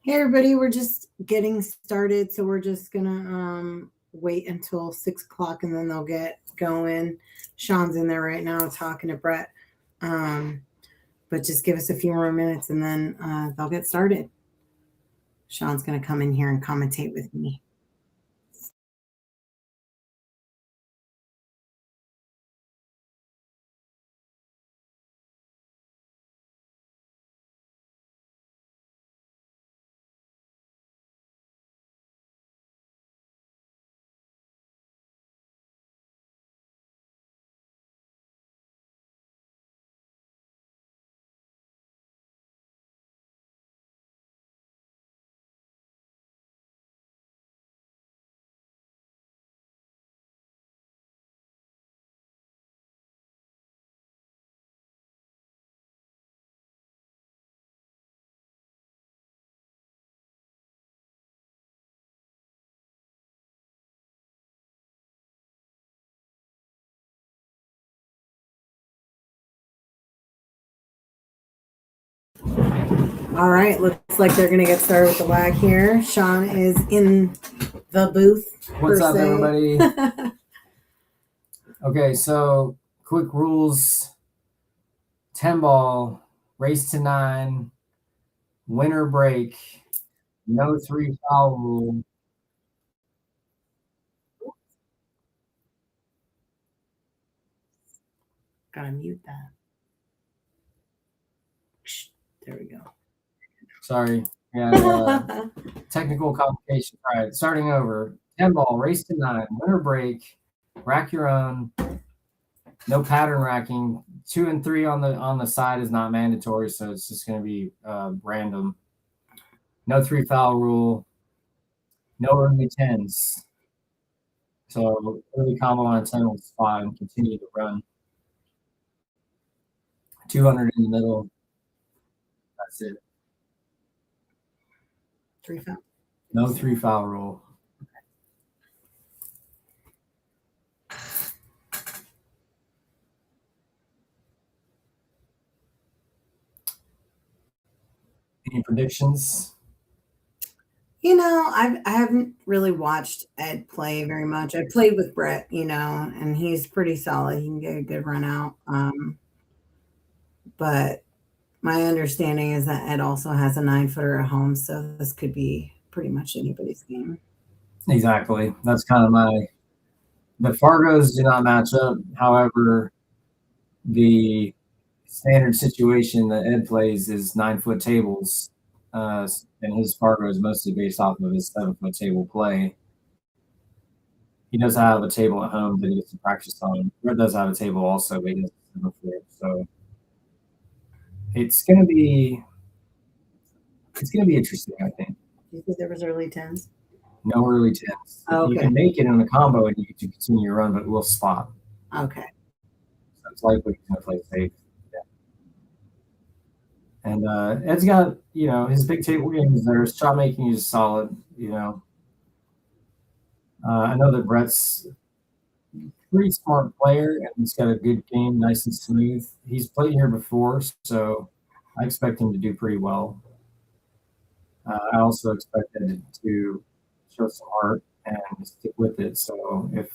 Hey everybody, we're just getting started, so we're just gonna wait until 6 o'clock and then they'll get going. Shawn's in there right now talking to Brett. But just give us a few more minutes and then they'll get started. Shawn's gonna come in here and commentate with me. All right, looks like they're gonna get started with the lag here. Shawn is in the booth. What's up, everybody? Okay, so quick rules: 10 ball, race to 9, winner break, no 3 foul rule. Gotta mute that. There we go. Sorry, yeah, technical complications. All right, starting over. 10 ball, race to 9, winner break, rack your own. No pattern racking. 2 and 3 on the side is not mandatory, so it's just going to be random. No 3 foul rule. No early 10s. So early combo on a 10 was fine. Continue to run. 200 in the middle. That's it. 3 foul. No 3 foul rule. Any predictions? You know, I haven't really watched Ed play very much. I played with Brett, and he's pretty solid. He can get a good run out. But my understanding is that Ed also has a 9-footer at home, so this could be pretty much anybody's game. Exactly. That's kind of the Fargos do not match up. However, the standard situation that Ed plays is 9-foot tables, and his Fargo is mostly based off of his 7-foot table play. He does have a table at home that he gets to practice on. Red does have a table also, but he has a 7-foot. So it's gonna be interesting, I think. Do you think there was early 10s? No early 10s. Okay. You can make it in the combo and you can continue your run, but we'll spot. Okay. So it's likely he's gonna play safe. Yeah. And Ed's got, his big table games there. His shot making is solid, I know that Brett's a pretty smart player and he's got a good game, nice and smooth. He's played here before, so I expect him to do pretty well. I also expect him to show some heart and stick with it. So if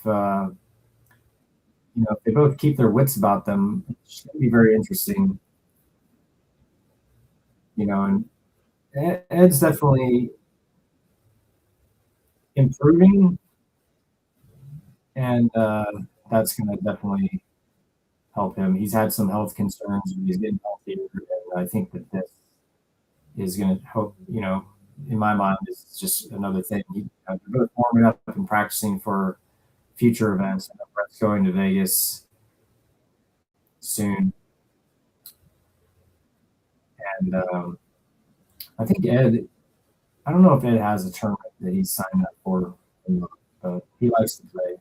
they both keep their wits about them, it should be very interesting. And Ed's definitely improving, and that's going to definitely help him. He's had some health concerns, but he's getting healthier, and I think that this is going to help. In my mind, it's just another thing. They're both warming up and practicing for future events. And Brett's going to Vegas soon, and I think Ed. I don't know if Ed has a tournament that he's signed up for, but he likes to play.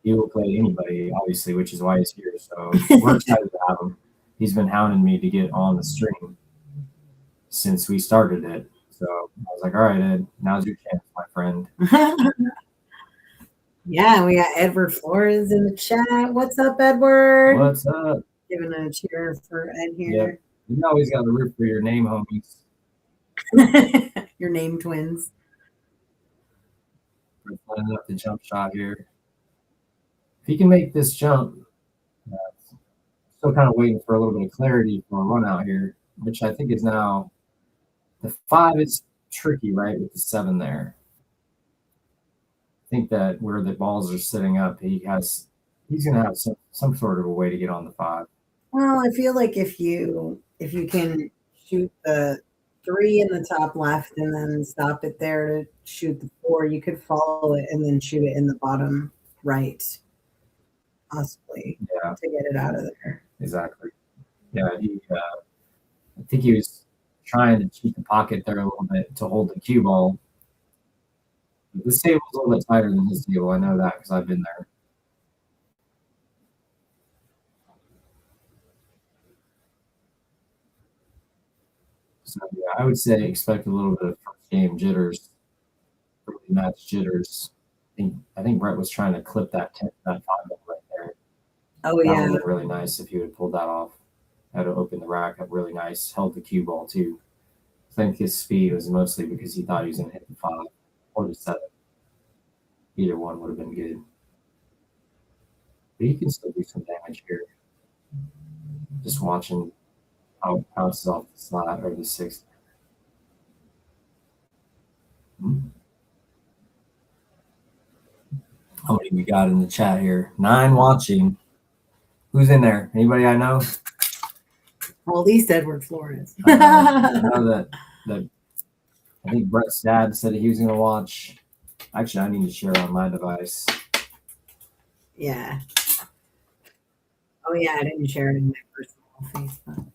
He will play anybody, obviously, which is why he's here. So we're excited to have him. He's been hounding me to get on the stream since we started it. So I was like, all right, Ed, now's your chance, my friend. Yeah, we got Edward Flores in the chat. What's up, Edward? What's up? Giving a cheer for Ed here. Yep. You always got to root for your name, homies. Your name twins. We're lining up the jump shot here. If he can make this jump, still kind of waiting for a little bit of clarity for a run out here, which I think is now the 5 is tricky, right, with the 7 there. I think that where the balls are sitting up, he's going to have some sort of a way to get on the 5. Well, I feel like if you can shoot the 3 in the top left and then stop it there to shoot the 4, you could follow it and then shoot it in the bottom right, possibly, to get it out of there. Exactly. Yeah, I think he was trying to cheat the pocket there a little bit to hold the cue ball. This table's a little bit tighter than his table. I know that because I've been there. So yeah, I would say expect a little bit of first game jitters, early match jitters. I think Brett was trying to clip that 5 right there. Oh That yeah, would have been really nice if he would have pulled that off. Had to open the rack up really nice. Held the cue ball too. I think his speed was mostly because he thought he was going to hit the 5 or the 7. Either one would have been good. But he can still do some damage here. Just watching how it bounces off the slot or the 6. How many we got in the chat here? 9 watching. Who's in there? Anybody I know? well, at least Edward Flores. I know that I think Brett's dad said he was going to watch. Actually, I need to share on my device. Yeah. Oh yeah, I didn't share it in my personal Facebook.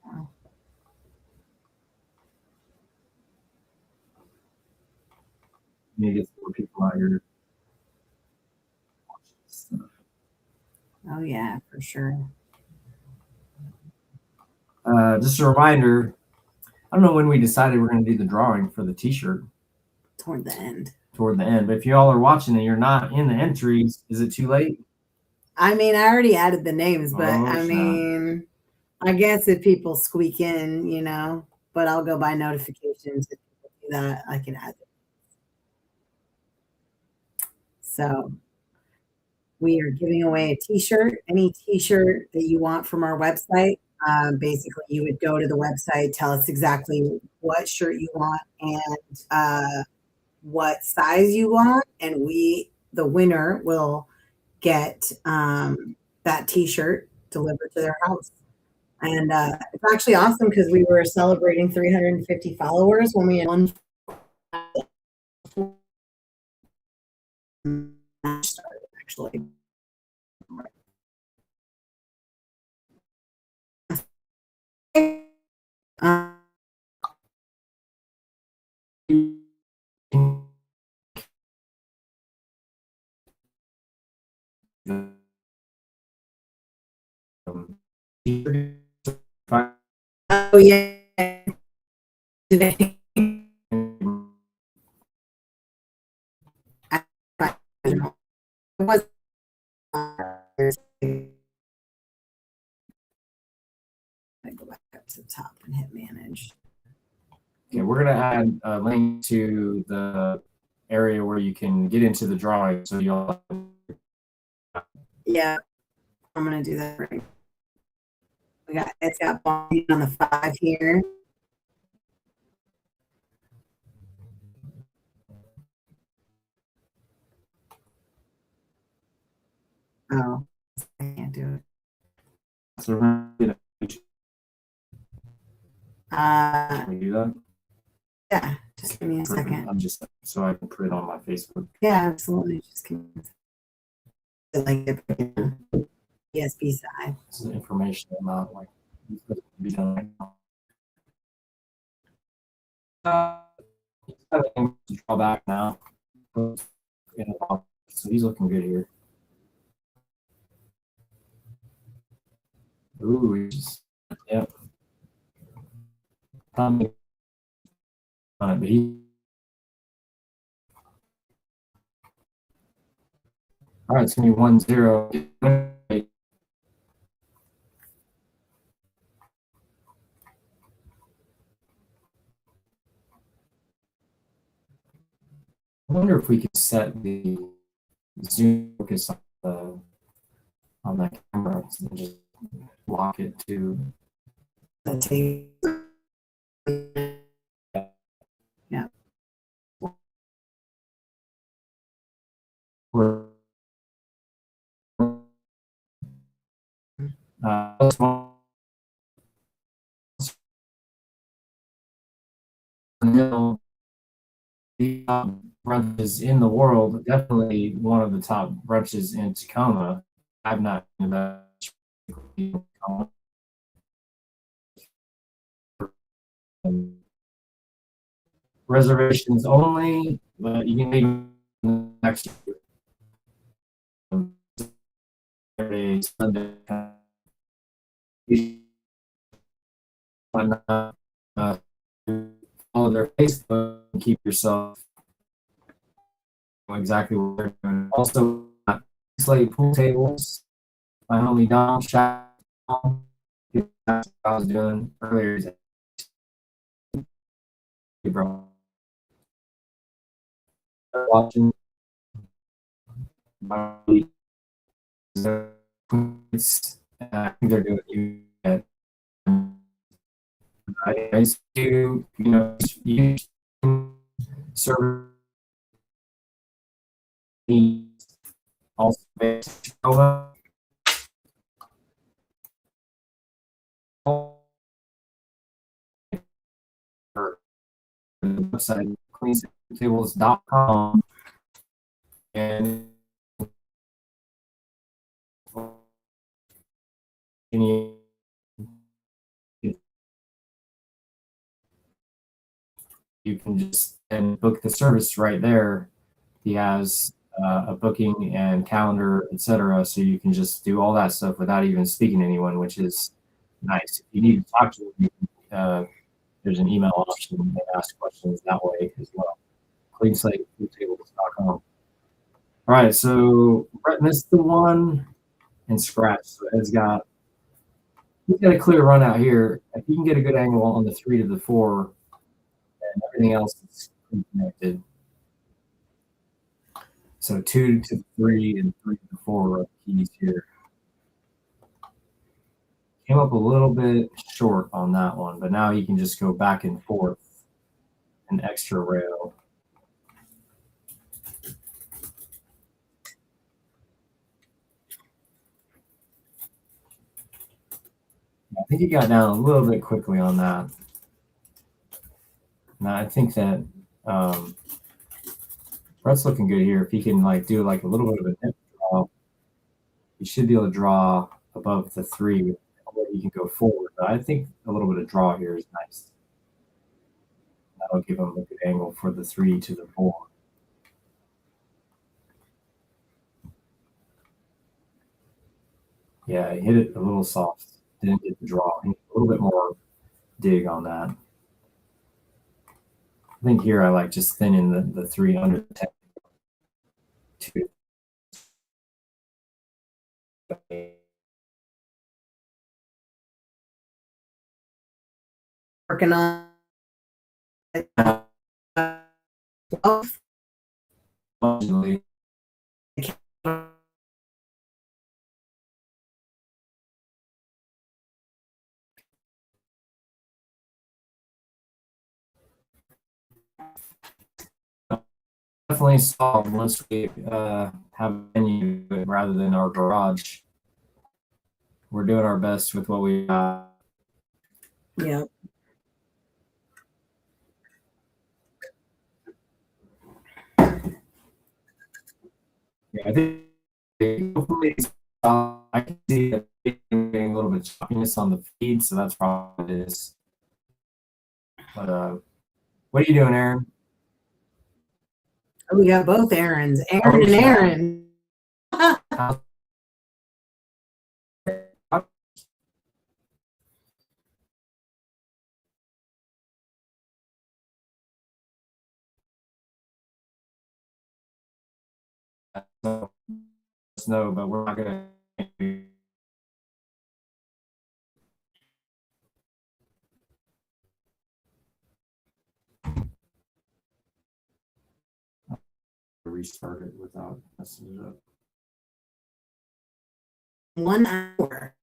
Wow. You need to get some more people out here watching this stuff. Oh yeah, for sure. Just a reminder, I don't know when we decided we're going to do the drawing for the t-shirt. Toward the end. But if you all are watching and you're not in the entries, is it too late? I mean, I already added the names, but Oh, mean, I guess if people squeak in, but I'll go by notifications. If people do that, I can add it. So we are giving away a t-shirt, any t-shirt that you want from our website. Basically, you would go to the website, tell us exactly what shirt you want and what size you want, and the winner will get that t-shirt delivered to their house. And it's actually awesome because we were celebrating 350 followers when we had one started, actually. Oh yeah. Today. It was I go back up to the top and hit manage. Okay, we're gonna add a link to the area where you can get into the drawing. So you'll. Yeah, I'm gonna do that right. It's got bonding on the 5 here. Oh, I can't do it. So can we do that? Yeah, just give me a second. I'm just so I can put it on my Facebook. Yeah, absolutely. Just give me a second. Like ESB side. This is information about like be done. Draw back now. So he's looking good here. Ooh, yep. On it, but he. All right, it's gonna be 1-0. I wonder if we could set the zoom focus on that camera and just lock it to. Yeah. Fernhill, the top brunches in the world, definitely one of the top brunches in Tacoma. I've not been to that. Reservations only, but you can leave next Saturday, Sunday. Follow their Facebook and keep yourself exactly what they're doing. Also, Slate Pool Tables. My homie Dom, Shawn, that's what I was doing earlier. Hey, bro. Watching my I think they're doing you at I do, you serve also Tacoma. Website cleantables.com and you can just and book the service right there. He has a booking and calendar, etc. So you can just do all that stuff without even speaking to anyone, which is nice. If you need to talk to him, there's an email option and ask questions that way as well. CleanSlateFoodTables.com. All right, so Brett missed the one and scratch. So he's got a clear run out here. If you can get a good angle on the 3 to the 4, and everything else is connected. So 2 to 3 and 3 to 4 are the keys here. Came up a little bit short on that one, but now you can just go back and forth an extra rail. I think he got down a little bit quickly on that. Now I think that Brett's looking good here. If he can do a little bit of a nip draw, he should be able to draw above the 3. He can go forward, but I think a little bit of draw here is nice. That'll give him a good angle for the 3 to the 4. Yeah, he hit it a little soft. Didn't get the draw. He a little bit more dig on that. I think here I like just thinning the 3 under the 10. 2. Working on Definitely solved once we have a venue rather than our garage. We're doing our best with what we got. Yeah. Yeah, I think hopefully I can see it getting a little bit of choppiness on the feed, so that's probably what it is. But what are you doing, Aaron? We got both Aarons, Aaron and Aaron. No, but we're not gonna. restart it without messing it up. 1 hour.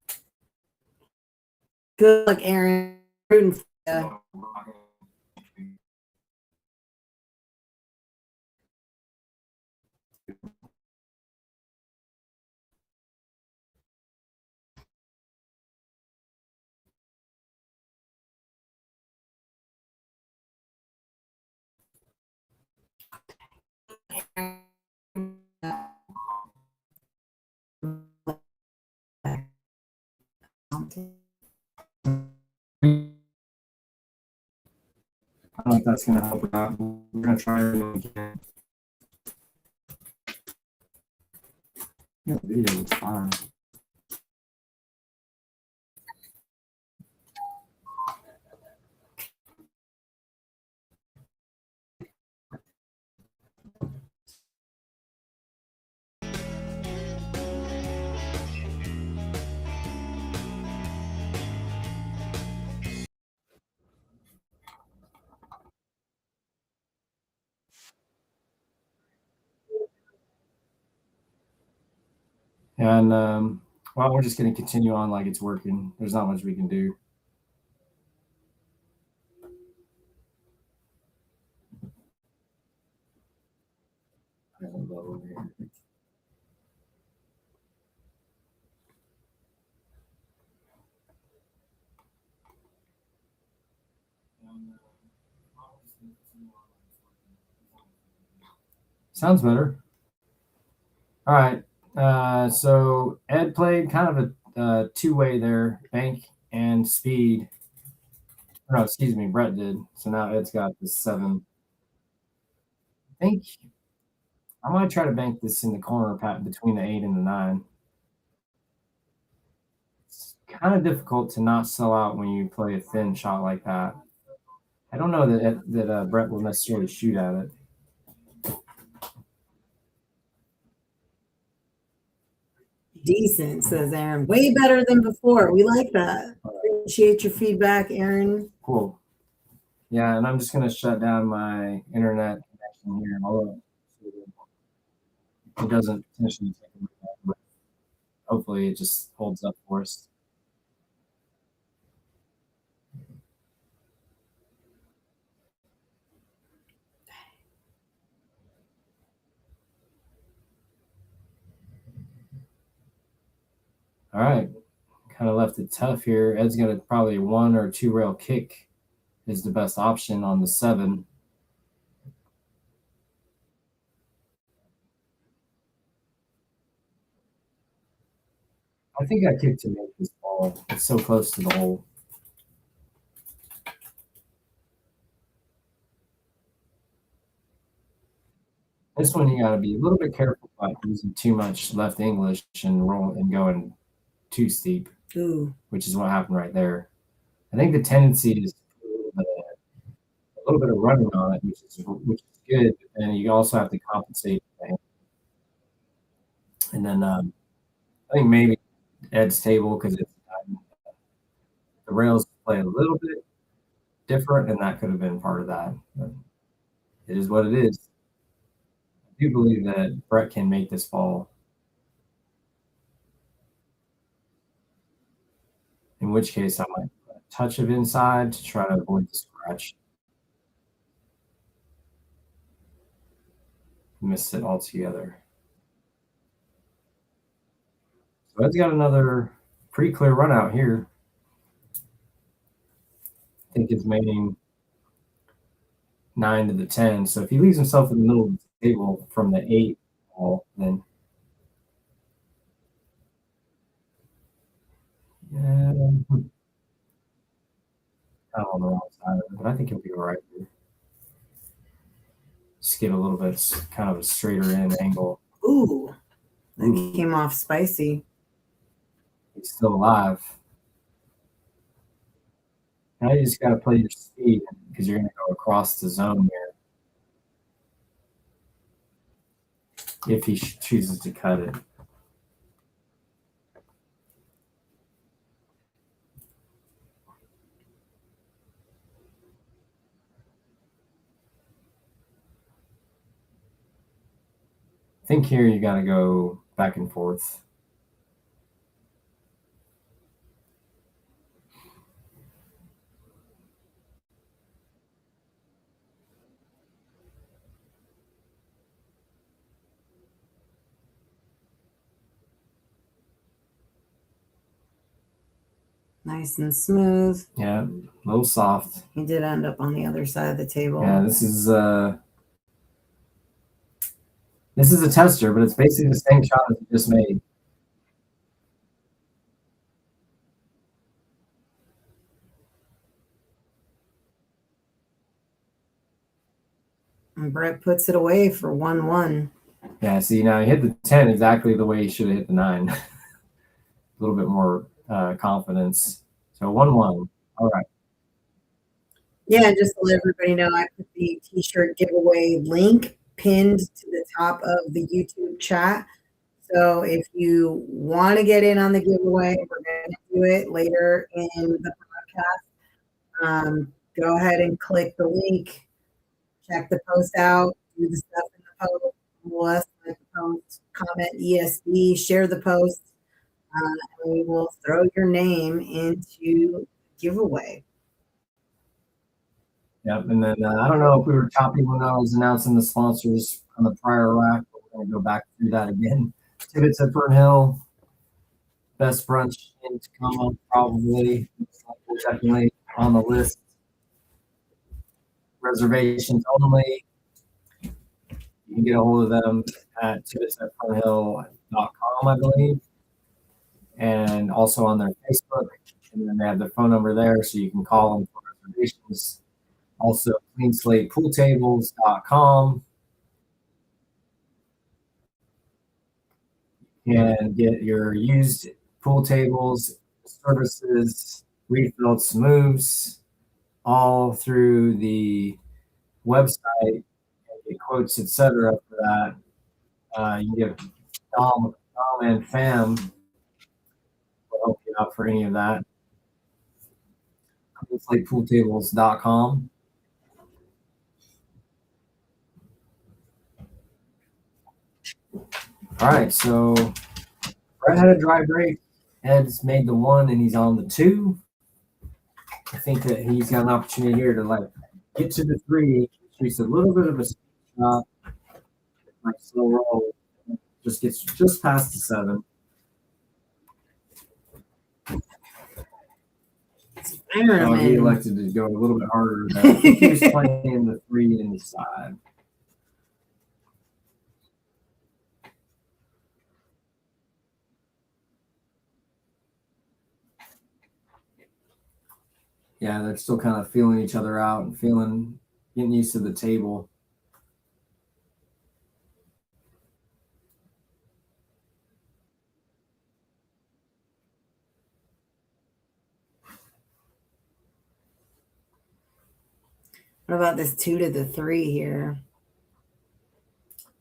Good luck, Aaron. Rooting for ya. I don't know if that's going to help or not. We're going to try everything we can. Yeah, the video was fine. And well, we're just going to continue on like it's working. There's not much we can do. Sounds better. All right. So Ed played kind of a two-way there, bank and speed. No, excuse me, Brett did. So now Ed's got the 7. I think I might try to bank this in the corner between the 8 and the 9. It's kind of difficult to not sell out when you play a thin shot like that. I don't know that Brett will necessarily shoot at it. Decent, says Aaron. Way better than before. We like that. Appreciate your feedback, Aaron. Cool. Yeah, and I'm just going to shut down my internet connection here. Although it doesn't potentially take a minute, but hopefully it just holds up for us. All right. Kind of left it tough here. Ed's got probably 1 or 2 rail kick is the best option on the 7. I think I kicked to make this ball. It's so close to the hole. This one you got to be a little bit careful about using too much left English and going too steep. Ooh. Which is what happened right there. I think the tendency is a little bit of running on it, which is good. And you also have to compensate. And then I think maybe Ed's table because the rails play a little bit different, and that could have been part of that. But it is what it is. I do believe that Brett can make this ball. In which case, I might put a touch of inside to try to avoid the scratch. Missed it altogether. So Ed's got another pretty clear run out here. I think it's making 9 to the 10. So if he leaves himself in the middle of the table from the 8 ball, then yeah, kind of on the wrong side of it, but I think he'll be all right here. Just get a little bit kind of a straighter in angle. Ooh, that came off spicy. He's still alive. Now you just got to play your speed because you're going to go across the zone here if he chooses to cut it. I think here you got to go back and forth. Nice and smooth. Yeah, a little soft. He did end up on the other side of the table. Yeah, this is a tester, but it's basically the same shot as you just made. And Brett puts it away for 1-1. Yeah, see, now he hit the 10 exactly the way he should have hit the 9. A little bit more confidence. So 1-1. All right. Yeah, just to let everybody know, I put the t-shirt giveaway link pinned to the top of the YouTube chat. So if you want to get in on the giveaway, we're going to do it later in the podcast. Go ahead and click the link, check the post out, do the stuff in the post, like the post, comment ESB, share the post, and we will throw your name into giveaway. Yep, and then I don't know if we were choppy when I was announcing the sponsors on the prior rack, but we're going to go back through that again. Tibbitts at Fernhill, best brunch in Tacoma, probably, definitely on the list. Reservations only. You can get a hold of them at tibbittsatfernhill.com, I believe, and also on their Facebook. And then they have their phone number there, so you can call them for reservations. Also, slatepooltables.com. You can get your used pool tables, services, refills, moves, all through the website, get quotes, etc. for that. You can get Dom and Fam will help you out for any of that. SlatePoolTables.com. All right, so Brett had a dry break. Ed's made the 1 and he's on the 2. I think that he's got an opportunity here to get to the 3. Shoots a little bit of a shot, slow roll, just gets just past the 7. He elected to go a little bit harder. He was playing the 3 inside. Yeah, they're still kind of feeling each other out and getting used to the table. What about this 2 to the 3 here?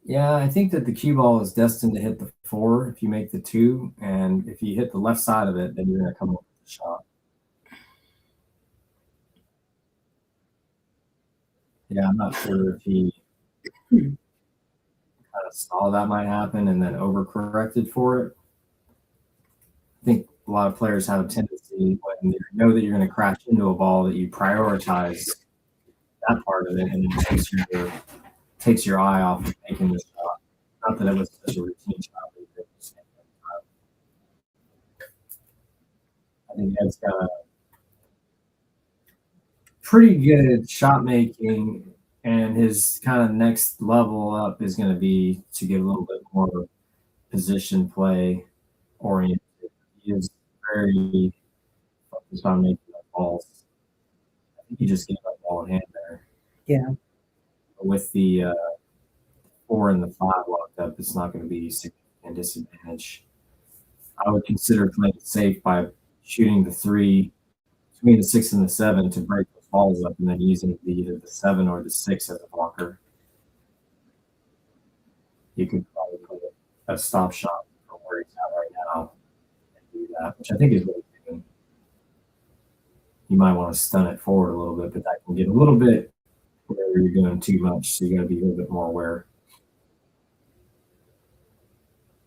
Yeah, I think that the cue ball is destined to hit the 4 if you make the 2, and if you hit the left side of it, then you're going to come up with the shot. Yeah, I'm not sure if he kind of saw that might happen and then overcorrected for it. I think a lot of players have a tendency when they know that you're going to crash into a ball that you prioritize that part of it, and it takes your eye off of making the shot. Not that it was such a routine shot. I think Ed's got a pretty good shot making, and his kind of next level up is going to be to get a little bit more position play oriented. He is very focused on making the balls. I think he just gave up ball in hand there. Yeah. With the 4 and the 5 locked up, it's not going to be a significant disadvantage. I would consider playing it safe by shooting the 3 between the 6 and the 7 to break those balls up, and then using either the 7 or the 6 as a blocker. You could probably put a stop shot from where he's at right now and do that, which I think is what he's doing. You might want to stun it forward a little bit, but that can get a little bit where you're doing too much, so you got to be a little bit more aware.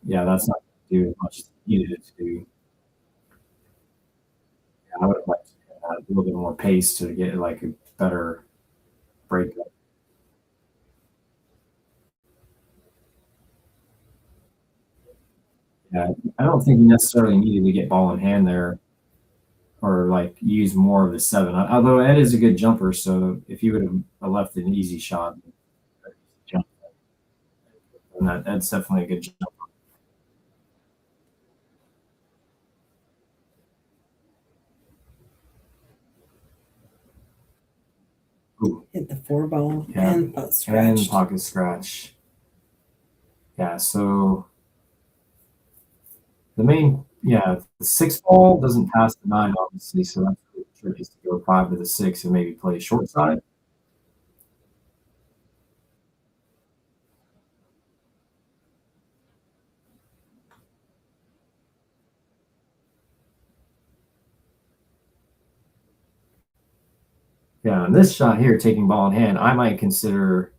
Yeah, that's not going to do as much as you needed it to. Yeah, I would have liked to have a little bit more pace to get like a better breakup. Yeah, I don't think you necessarily needed to get ball in hand there or like use more of the 7. Although Ed is a good jumper, so if you would have left an easy shot, jump, and that's definitely a good jump. Ooh, Hit the 4 ball yeah, and and pocket scratch. Yeah, so the main, the 6 ball doesn't pass the 9, obviously, so that's really tricky to go 5 to the 6 and maybe play short side. Yeah, and this shot here, taking ball in hand, I might consider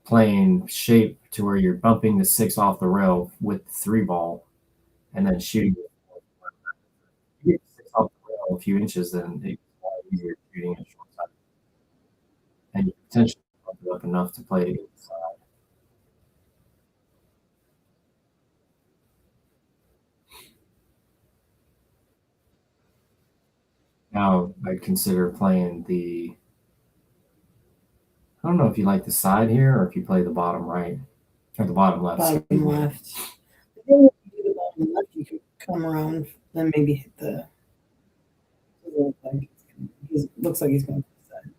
playing shape to where you're bumping the 6 off the rail with the 3 ball and then shooting it. You get the 6 off the rail a few inches, then it's a lot easier shooting it short side. And you potentially bump it up enough to play it inside. Now I'd consider playing I don't know if you like the side here or if you play the bottom right or the bottom left. Bottom left. I think if you do the bottom left, you could come around, then maybe hit the. Looks like he's going to side.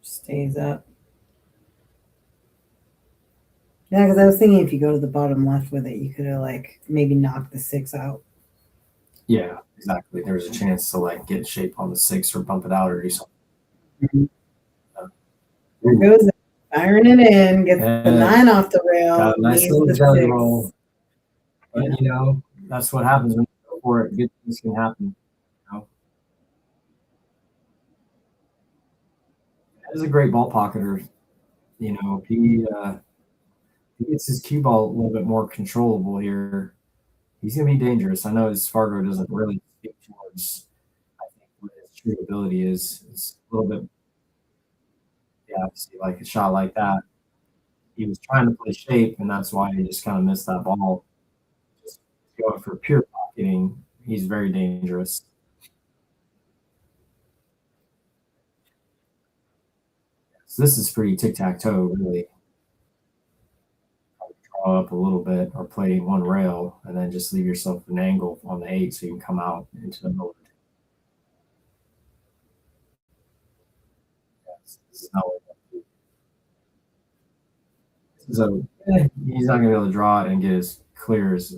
Stays up. Yeah, because I was thinking if you go to the bottom left with it, you could have like maybe knocked the 6 out. Yeah, exactly. There's a chance to like get shape on the 6 or bump it out or do something. There goes it. Firing it in, gets the 9 off the rail. Got a nice needs little the jelly 6. roll. But that's what happens when you go for it. Good things can happen. He's a great ball pocketer. He gets his cue ball a little bit more controllable here. He's gonna be dangerous. I know his Fargo doesn't really speak towards I think what his true ability is. It's a little bit obviously like a shot like that. He was trying to play shape and that's why he just kind of missed that ball. Just going for pure pocketing. He's very dangerous. So this is pretty tic-tac-toe, really. Draw up a little bit or play one rail and then just leave yourself an angle on the 8 so you can come out into the middle. This is not what so he's not gonna be able to draw it and get as clear as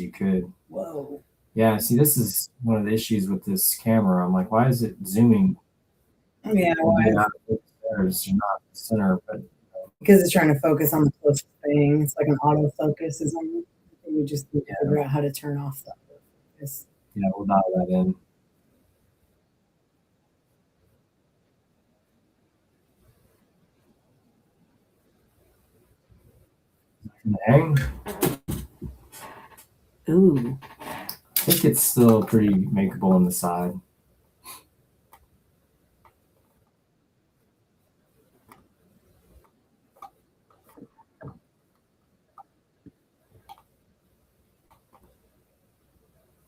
you could. Whoa. Yeah, see, this is one of the issues with this camera. I'm like, why is it zooming? Yeah, not the center, but because it's trying to focus on the closest thing. It's like an autofocus is on. You just need to figure out how to turn off the autofocus. Yeah, we'll dial that in. Hang. Ooh. I think it's still pretty makeable on the side.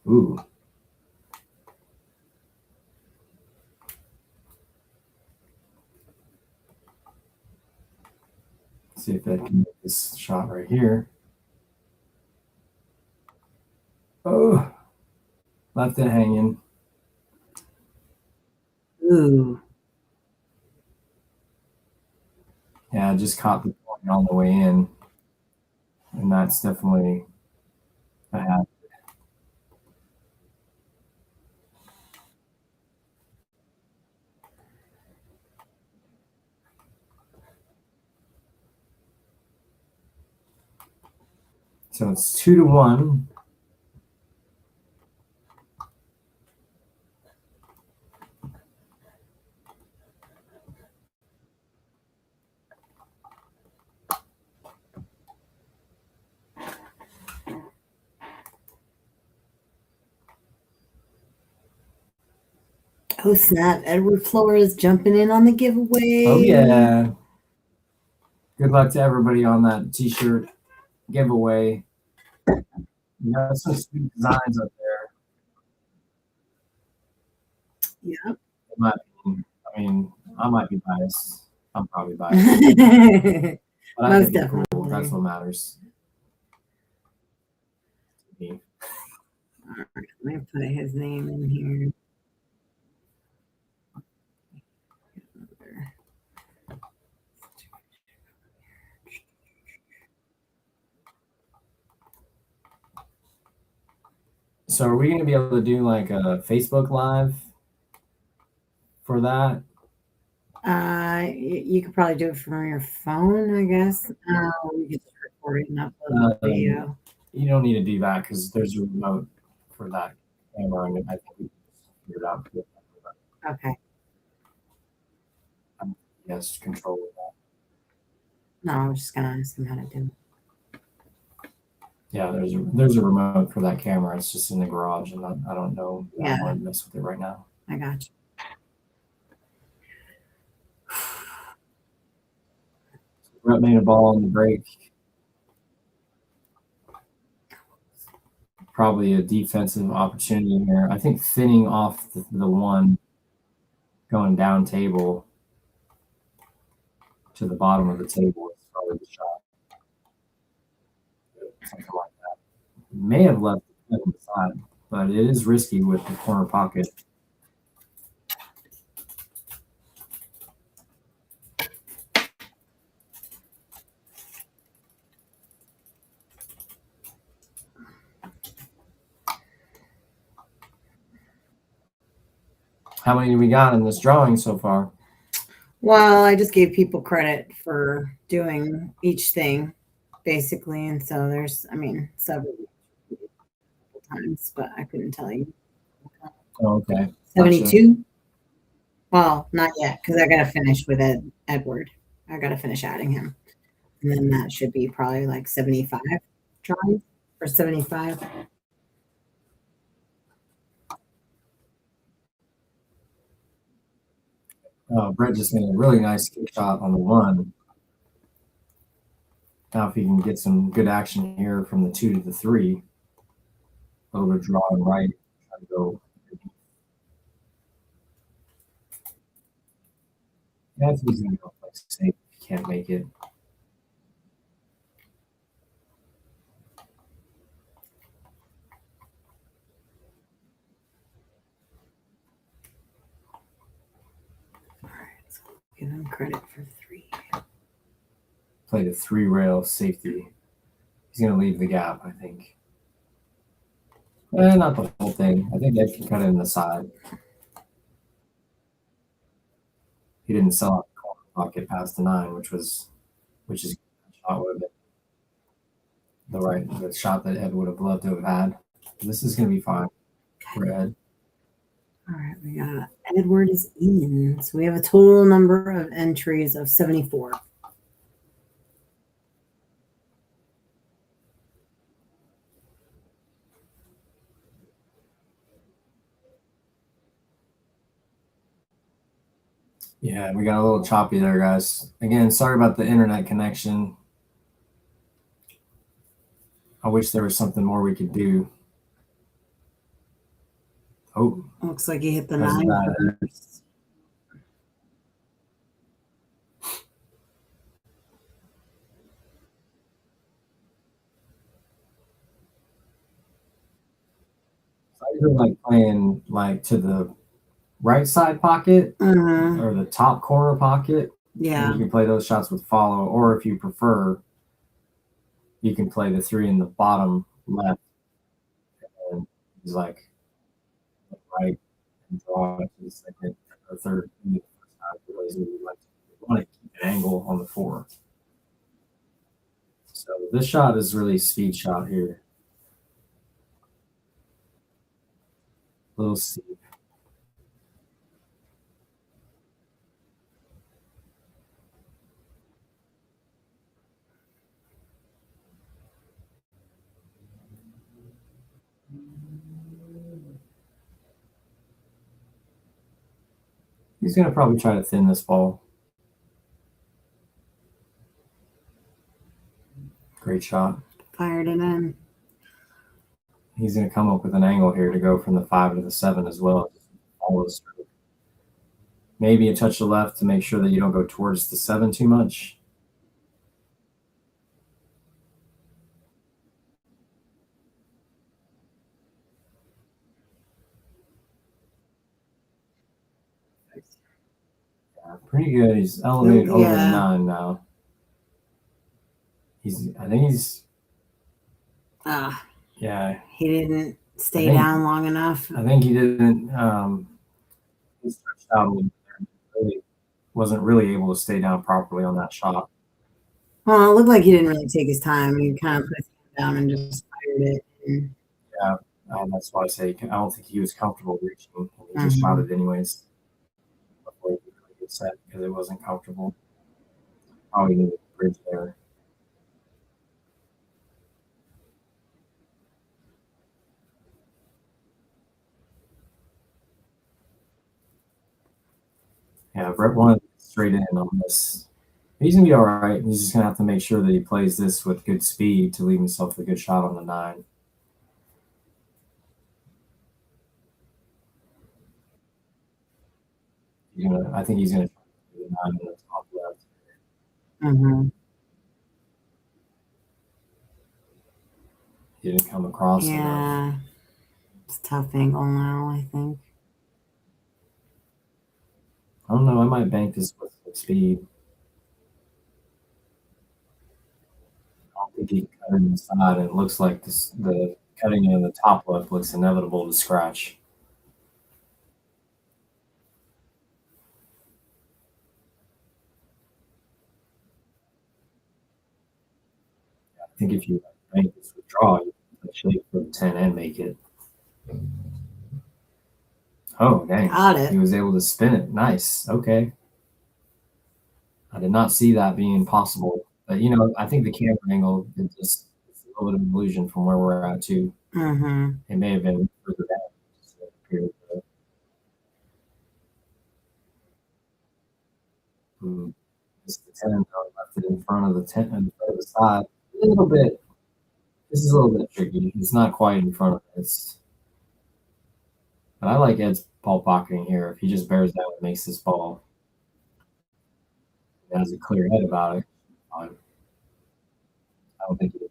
Ooh. Let's see if that can make this shot right here. Oh, left it hanging. Ooh. Yeah, I just caught the point on the way in. And that's definitely a hazard. So it's 2-1. Oh snap! Edward Flores jumping in on the giveaway. Oh yeah. Good luck to everybody on that t-shirt giveaway. You got some sweet designs up there. Yeah. I mean, I might be biased. I'm probably biased. But I Most think it's cool. definitely. That's what matters. All right, let me put his name in here. So are we going to be able to do like a Facebook Live for that? You could probably do it from your phone, I guess. You could just record it and upload the video. You don't need to do that because there's a remote for that camera, and I think we can figure it out. Okay. Yes, control of that. No, I was just gonna ask him how to do it. Yeah, there's a remote for that camera. It's just in the garage, and I don't know. Yeah. I want to mess with it right now. I got you. Brett made a ball on the break. Probably a defensive opportunity here. I think thinning off the one going down table to the bottom of the table is probably the shot. Something like that. May have left it on the side, but it is risky with the corner pocket. How many do we got in this drawing so far? Well, I just gave people credit for doing each thing, basically, and so there's, several times, but I couldn't tell you. Oh, okay. 72. Gotcha. Well, not yet, because I got to finish with Edward. I got to finish adding him, and then that should be probably like 75 drawings or 75. Brett just made a really nice kick shot on the one. Now if he can get some good action here from the 2 to the 3, over draw and right, try to go. That's easy to go like safe if you can't make it. All right, so give him credit for 3. Play the 3 rail safety. He's going to leave the gap, I think. Not the whole thing. I think Ed can cut it in the side. He didn't sell out the corner pocket past the 9, which is a shot would have been the shot that Ed would have loved to have had. This is going to be fine for Ed. All right, we got Edward is in. So we have a total number of entries of 74. Yeah, we got a little choppy there, guys. Again, sorry about the internet connection. I wish there was something more we could do. Oh, looks like he hit the 9 first. So you're like playing like to the right side pocket or the top corner pocket. Yeah. And you can play those shots with follow, or if you prefer, you can play the 3 in the bottom left. And he's like right and draw it to the second or third. You want to keep an angle on the 4. So this shot is really a speed shot here. A little steep. He's going to probably try to thin this ball. Great shot. Fired it in. He's going to come up with an angle here to go from the 5 to the 7 as well. Follow the stroke. Maybe a touch to the left to make sure that you don't go towards the 7 too much. Yeah, pretty good. He's elevated over the 9 now. I think he's. Yeah. He didn't stay down long enough. I think he didn't. He stretched out a little bit there. Really wasn't really able to stay down properly on that shot. Well, it looked like he didn't really take his time. He kind of put his hand down and just fired it. Yeah, that's why I say I don't think he was comfortable reaching. He just shot it anyways. Before he could really get set because it wasn't comfortable. Probably needed a bridge there. Yeah, Brett wanted straight in on this. He's going to be all right. He's just going to have to make sure that he plays this with good speed to leave himself a good shot on the 9. I think he's going to try to do the 9 on the top left. He didn't come across enough. It's a tough angle now, I think. I don't know. I might bank this with speed. I don't think he can cut it inside. It looks like the cutting in the top left looks inevitable to scratch. I think if you bank this with draw, you can actually put 10 and make it. Oh, dang. Got it. He was able to spin it. Nice. Okay. I did not see that being possible. But, I think the camera angle is just a little bit of an illusion from where we're at, too. It may have been further down. This is the 10. I left it in front of the 10 and the other side. A little bit. This is a little bit tricky. It's not quite in front of it. But I like Ed's ball pocketing here. If he just bears down and makes this ball, he has a clear head about it. I don't think he did.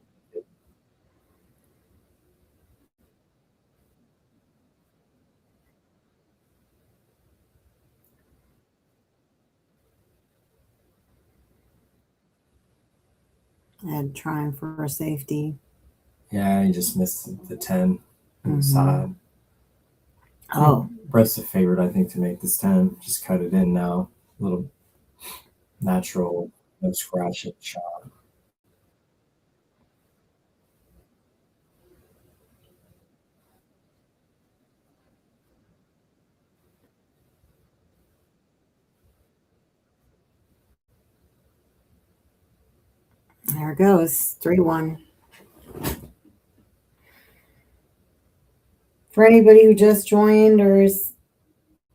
Ed trying for a safety. Yeah, he just missed the 10 on the side. Oh. Brett's the favorite, I think, to make this 10. Just cut it in now. A little natural, no scratch at the shot. There it goes. 3-1. For anybody who just joined or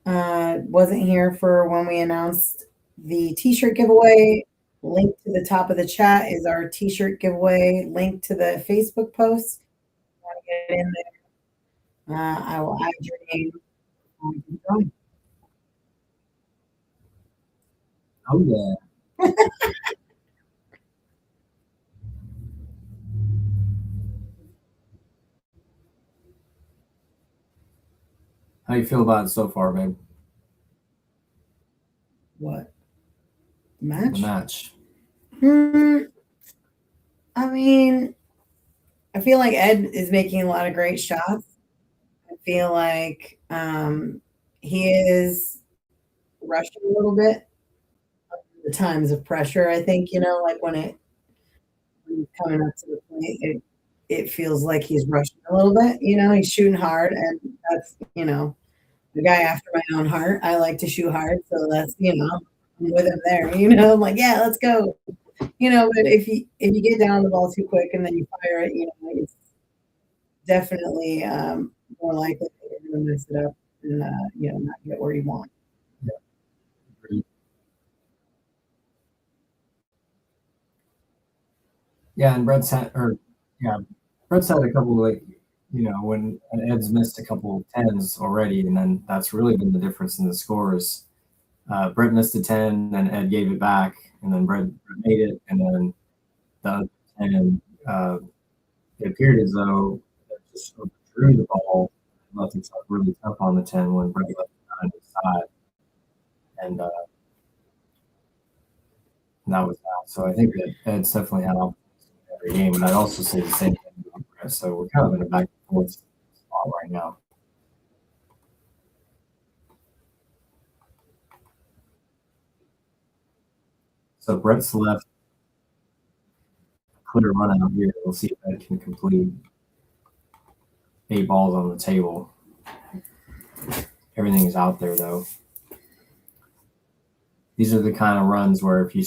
wasn't here for when we announced the t-shirt giveaway, link to the top of the chat is our t-shirt giveaway. Link to the Facebook post. If you want to get in there, I will add your name. Oh, yeah. How you feel about it so far, babe? What? Match? The match. I mean, I feel like Ed is making a lot of great shots. I feel like he is rushing a little bit. The times of pressure, I think, like when he's coming up to the plate, it feels like he's rushing a little bit. He's shooting hard, and that's the guy after my own heart. I like to shoot hard, so that's I'm with him there. I'm like, yeah, let's go. But if you get down the ball too quick and then you fire it, it's definitely more likely that you're going to mess it up and not get where you want. Yeah. Yeah, and Brett's had a couple like when Ed's missed a couple tens already, and then that's really been the difference in the scores. Brett missed a 10, then Ed gave it back, and then Brett made it, and then the other 10. It appeared as though Ed just drew the ball and left himself really tough on the 10 when Brett left it on his side, and that was that. So I think that Ed's definitely had opportunities in every game, and I'd also say the same thing about Brett. So we're kind of in a back and forth spot right now. So Brett's left clear run out here. We'll see if Ed can complete 8 balls on the table. Everything is out there though. These are the kind of runs where if you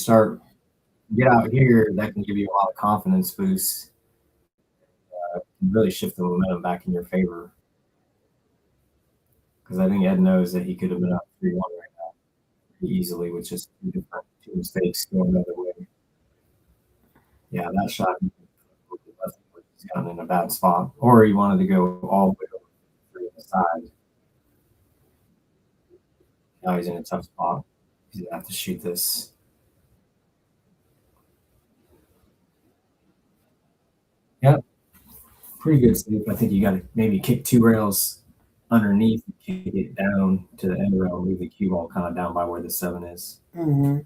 get out here, that can give you a lot of confidence boost. Can really shift the momentum back in your favor. Because I think Ed knows that he could have been up 3-1 right now pretty easily with just two mistakes going the other way. Yeah, that shot he's gotten in a bad spot. Or he wanted to go all the way over to the side. Now he's in a tough spot. He's gonna have to shoot this. Yep. Pretty good sleep. I think you got to maybe kick 2 rails underneath, kick it down to the end rail, leave the cue ball kind of down by where the 7 is. Mm-hmm.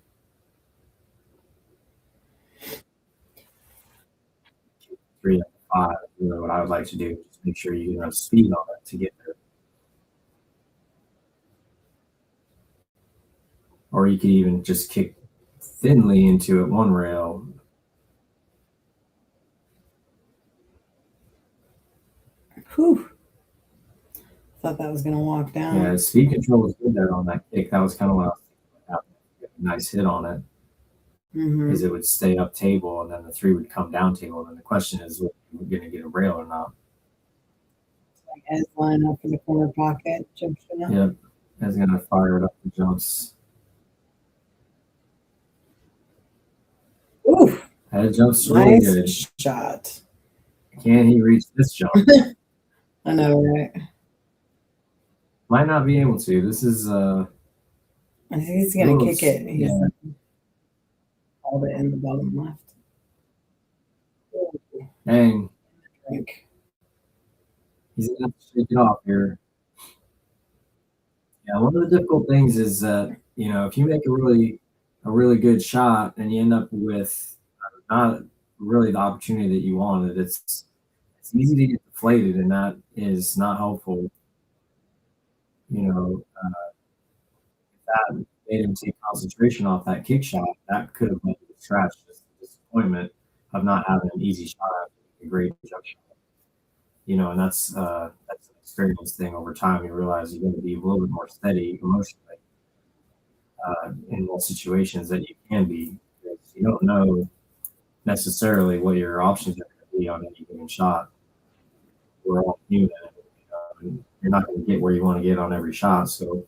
3 and 5. What I would like to do is just make sure you have speed on it to get there. Or you could even just kick thinly into it 1 rail. Whew. Thought that was going to walk down. Yeah, speed control was good there on that kick. That was kind of what I was thinking about. A nice hit on it. Mm-hmm. Is it would stay up table and then the 3 would come down table. And then the question is, whether you're going to get a rail or not. Like Ed's line up in the corner pocket. Jumps it up. Yep. Ed's going to fire it up the jumps. Oof. That jumps really Nice good. shot. Can he reach this jump? I know, right? Might not be able to. This is I think he's going to kick it. He's hold it in the bottom left. Dang. Drink. He's going to have to shake it off here. Yeah, one of the difficult things is that, if you make a really good shot and you end up with not really the opportunity that you wanted, it's easy to get deflated, and that is not helpful. If that made him take concentration off that kick shot, that could have made him scratch just the disappointment of not having an easy shot after a great jump shot. And that's an experience thing over time. You realize you're going to be a little bit more steady emotionally in most situations that you can be, because you don't know necessarily what your options are going to be on any given shot. We're all human. You're not going to get where you want to get on every shot. So,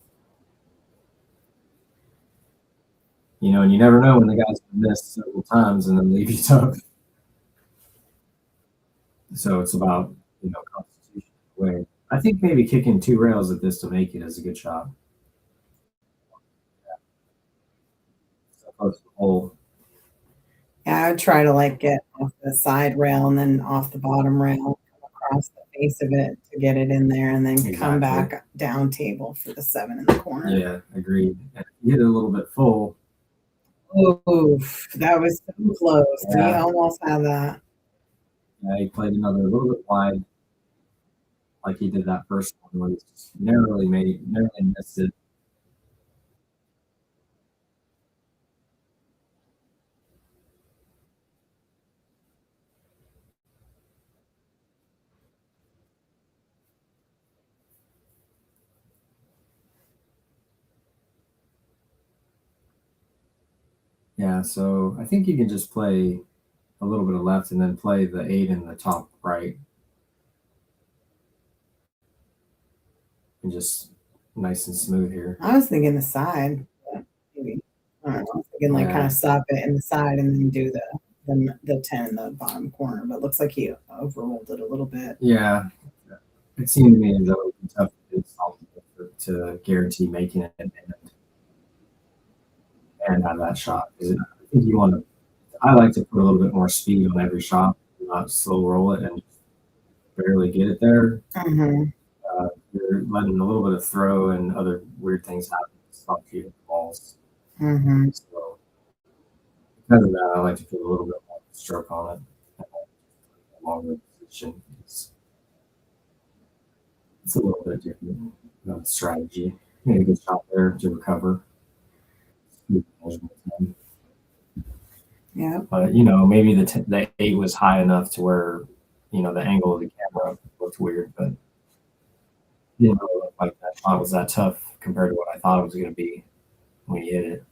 and you never know when the guy's going to miss several times and then leave you tough. So it's about, constitution way. I think maybe kicking 2 rails at this to make it is a good shot. So close to the hole. Yeah, I would try to get off the side rail and then off the bottom rail, across the face of it to get it in there, and then come back down table for the 7 in the corner. Yeah, agreed. And get it a little bit full. Oof, that was so close. Yeah. He almost had that. Yeah, he played another a little bit wide, like he did that first one where he just narrowly missed it. Yeah, so I think you can just play a little bit of left and then play the 8 in the top right. And just nice and smooth here. I was thinking the side. Maybe. I don't know. I was thinking kind of stop it in the side and then do the the 10 in the bottom corner, but it looks like he overrolled it a little bit. Yeah, it seemed to me as though it would be tough to guarantee making it and have that shot. Because I think you want to. I like to put a little bit more speed on every shot, not slow roll it and just barely get it there. Mm-hmm. You're letting a little bit of throw and other weird things happen to stop you with balls. Mm-hmm. So because of that, I like to put a little bit more stroke on it. A longer position. It's a little bit different strategy. Made a good shot there to recover. Yeah. But maybe the 8 was high enough to where the angle of the camera looked weird, but didn't really look like that shot was that tough compared to what I thought it was going to be when he hit it.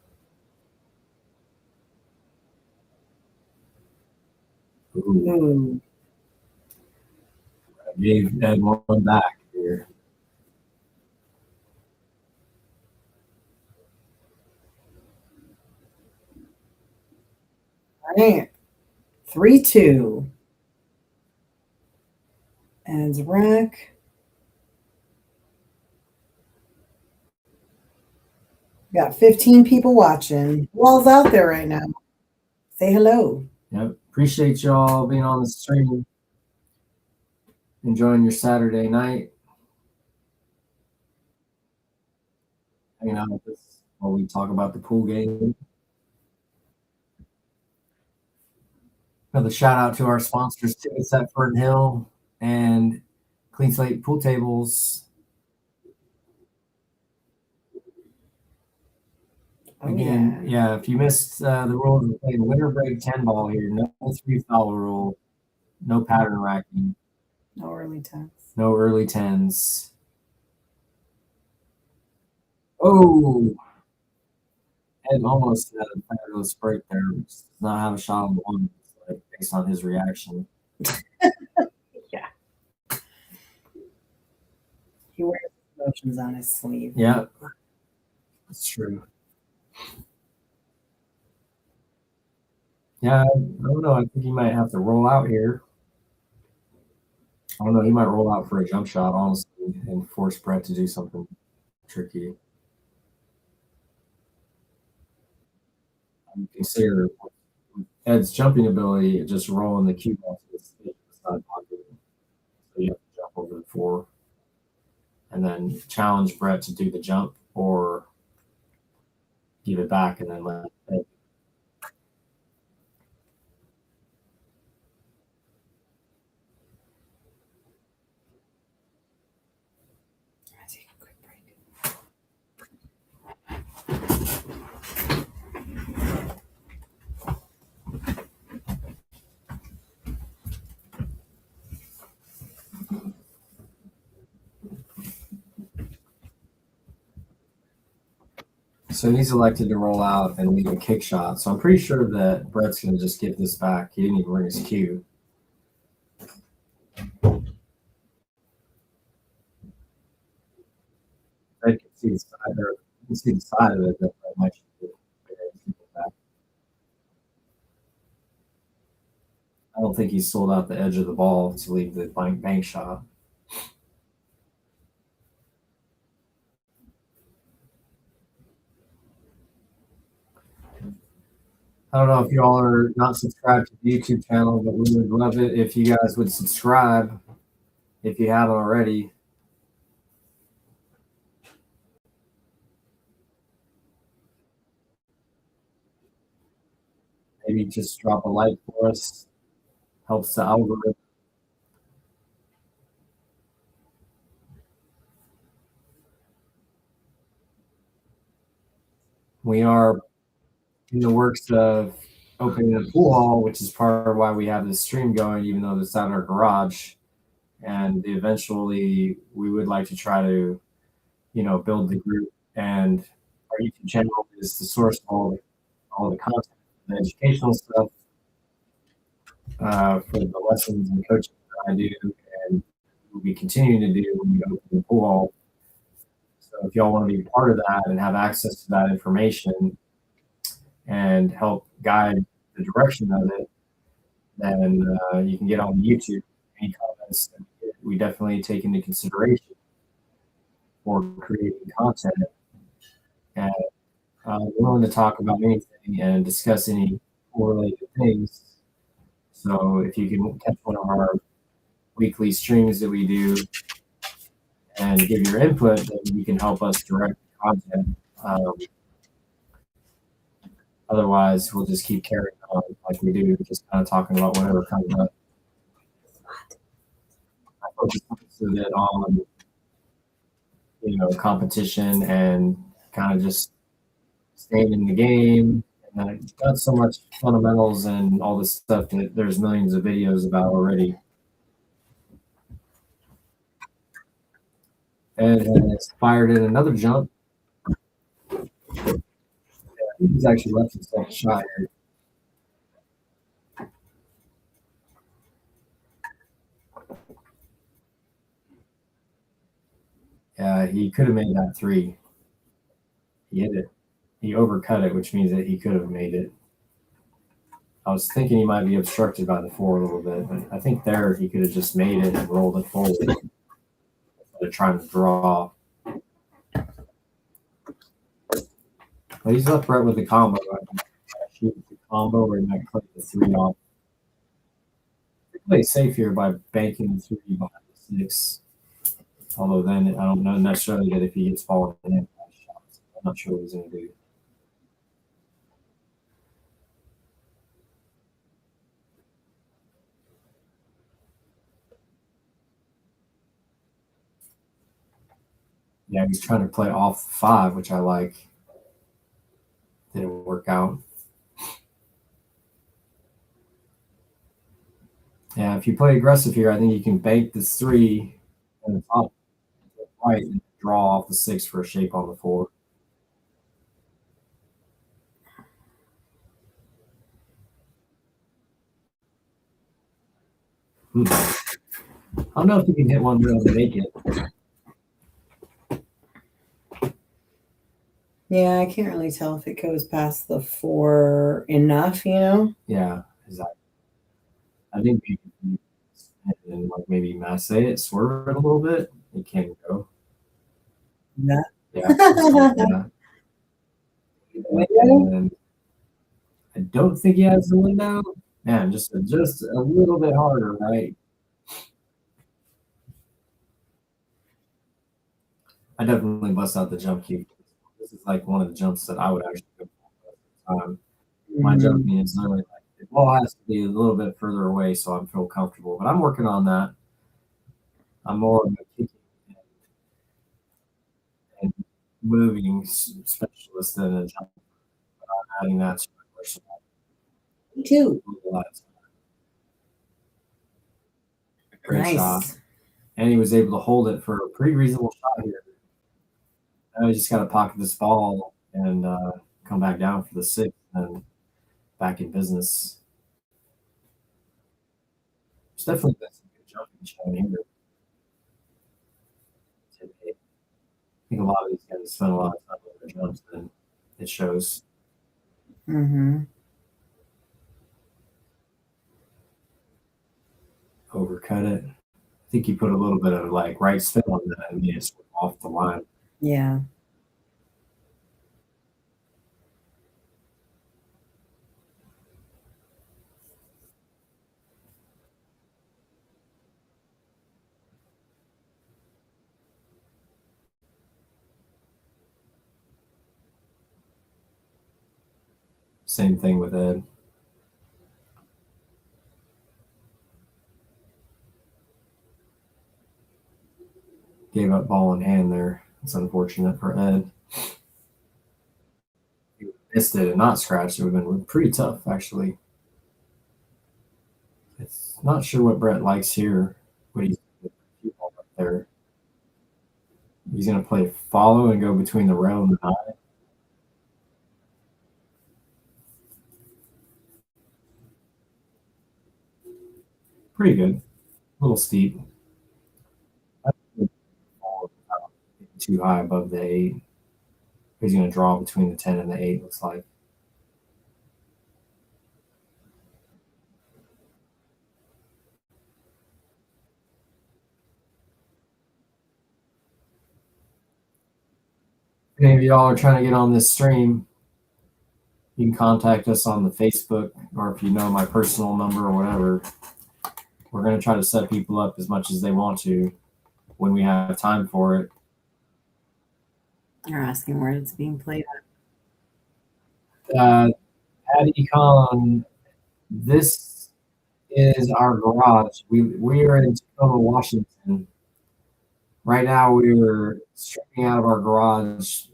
Ooh. I gave Ed one back here. All right. 3-2. Ed's wreck. Got 15 people watching. Who all's out there right now? Say hello. Yep. Appreciate y'all being on the stream. Enjoying your Saturday night. Hanging out with us while we talk about the pool game. Another shout out to our sponsors, Tibbitts at Fernhill and Clean Slate Pool Tables. Again, yeah, if you missed the rules, we're playing winter break 10 ball here. No 3 foul rule. No pattern racking. No early 10s. No early 10s. Oh! Ed almost had a fabulous break there. Does not have a shot on the one based on his reaction. Yeah. He wears emotions on his sleeve. Yeah. That's true. Yeah, I don't know. I think he might have to roll out here. I don't know. He might roll out for a jump shot, honestly, and force BRET to do something tricky. You consider Ed's jumping ability, just rolling the cue ball to the side pocket. So you have to jump over the 4 and then challenge BRET to do the jump or give it back and then let Ed. So he's elected to roll out and leave a kick shot. So I'm pretty sure that BRET's going to just give this back. He didn't even bring his cue. I can see the side, or you can see the side of it that might be back. I don't think he sold out the edge of the ball to leave the bank shot. I don't know if you all are not subscribed to the YouTube channel, but we would love it if you guys would subscribe if you haven't already. Maybe just drop a like for us. Helps the algorithm. We are in the works of opening a pool hall, which is part of why we have this stream going, even though it's out in our garage. And eventually, we would like to try to, build the group. And our YouTube channel is the source of all the content, the educational stuff for the lessons and coaching that I do, and we'll be continuing to do when we open the pool hall. So if y'all want to be part of that and have access to that information and help guide the direction of it, then you can get on YouTube. Any comments that we definitely take into consideration for creating content. And willing to talk about anything and discuss any correlated things. So if you can catch one of our weekly streams that we do and give your input, then you can help us direct content. Otherwise, we'll just keep carrying on like we do, just kind of talking about whatever comes up. I focus that on, competition and kind of just staying in the game. And not so much fundamentals and all this stuff that there's millions of videos about already. And it's fired in another jump. Yeah, he's actually left himself a shot here. Yeah, he could have made that 3. He hit it. He overcut it, which means that he could have made it. I was thinking he might be obstructed by the 4 a little bit, but I think there he could have just made it and rolled it forward instead of trying to draw. But he's left right with the combo. Shoot the combo, or he might click the 3 off. He plays safe here by banking the 3 behind the 6. Although then I don't know necessarily that if he gets fallen in shots, I'm not sure what he's going to do. Yeah, he's trying to play off the 5, which I like. Didn't work out. Yeah, if you play aggressive here, I think you can bank this 3 and the top right and draw off the 6 for a shape on the 4. I don't know if you can hit one real to make it. Yeah, I can't really tell if it goes past the 4 enough, Yeah, exactly. I think and like maybe masse it, swerve it a little bit. It can go. Yeah. Yeah. And I don't think he has the window. Man, just a little bit harder, right? I definitely bust out the jump cue. This is like one of the jumps that I would actually go for. My jumping is literally like the ball has to be a little bit further away so I feel comfortable. But I'm working on that. I'm more of a kicking and moving specialist than a jump. I'm adding that to my personality. Me too. Great Nice. shot. And he was able to hold it for a pretty reasonable shot here. Now he just got to pocket this ball and come back down for the 6 and back in business. There's definitely been some good jumping shown here. I think a lot of these guys spend a lot of time with their jumps, and it shows. Overcut it. I think you put a little bit of like right spin on that and it's off the line. Yeah. Same thing with Ed. Gave up ball in hand there. It's unfortunate for Ed. He missed it and not scratched. It would have been pretty tough, actually. It's not sure what BRET likes here. What he's up there. He's going to play follow and go between the rail and the 9. Pretty good. A little steep. Too high above the 8. He's going to draw between the 10 and the 8, looks like. any of y'all are trying to get on this stream, you can contact us on the Facebook, or if you know my personal number or whatever. We're going to try to set people up as much as they want to when we have time for it. You're asking where it's being played at. Patty Con, this is our garage. We are in Tacoma, Washington. Right now, we're streaming out of our garage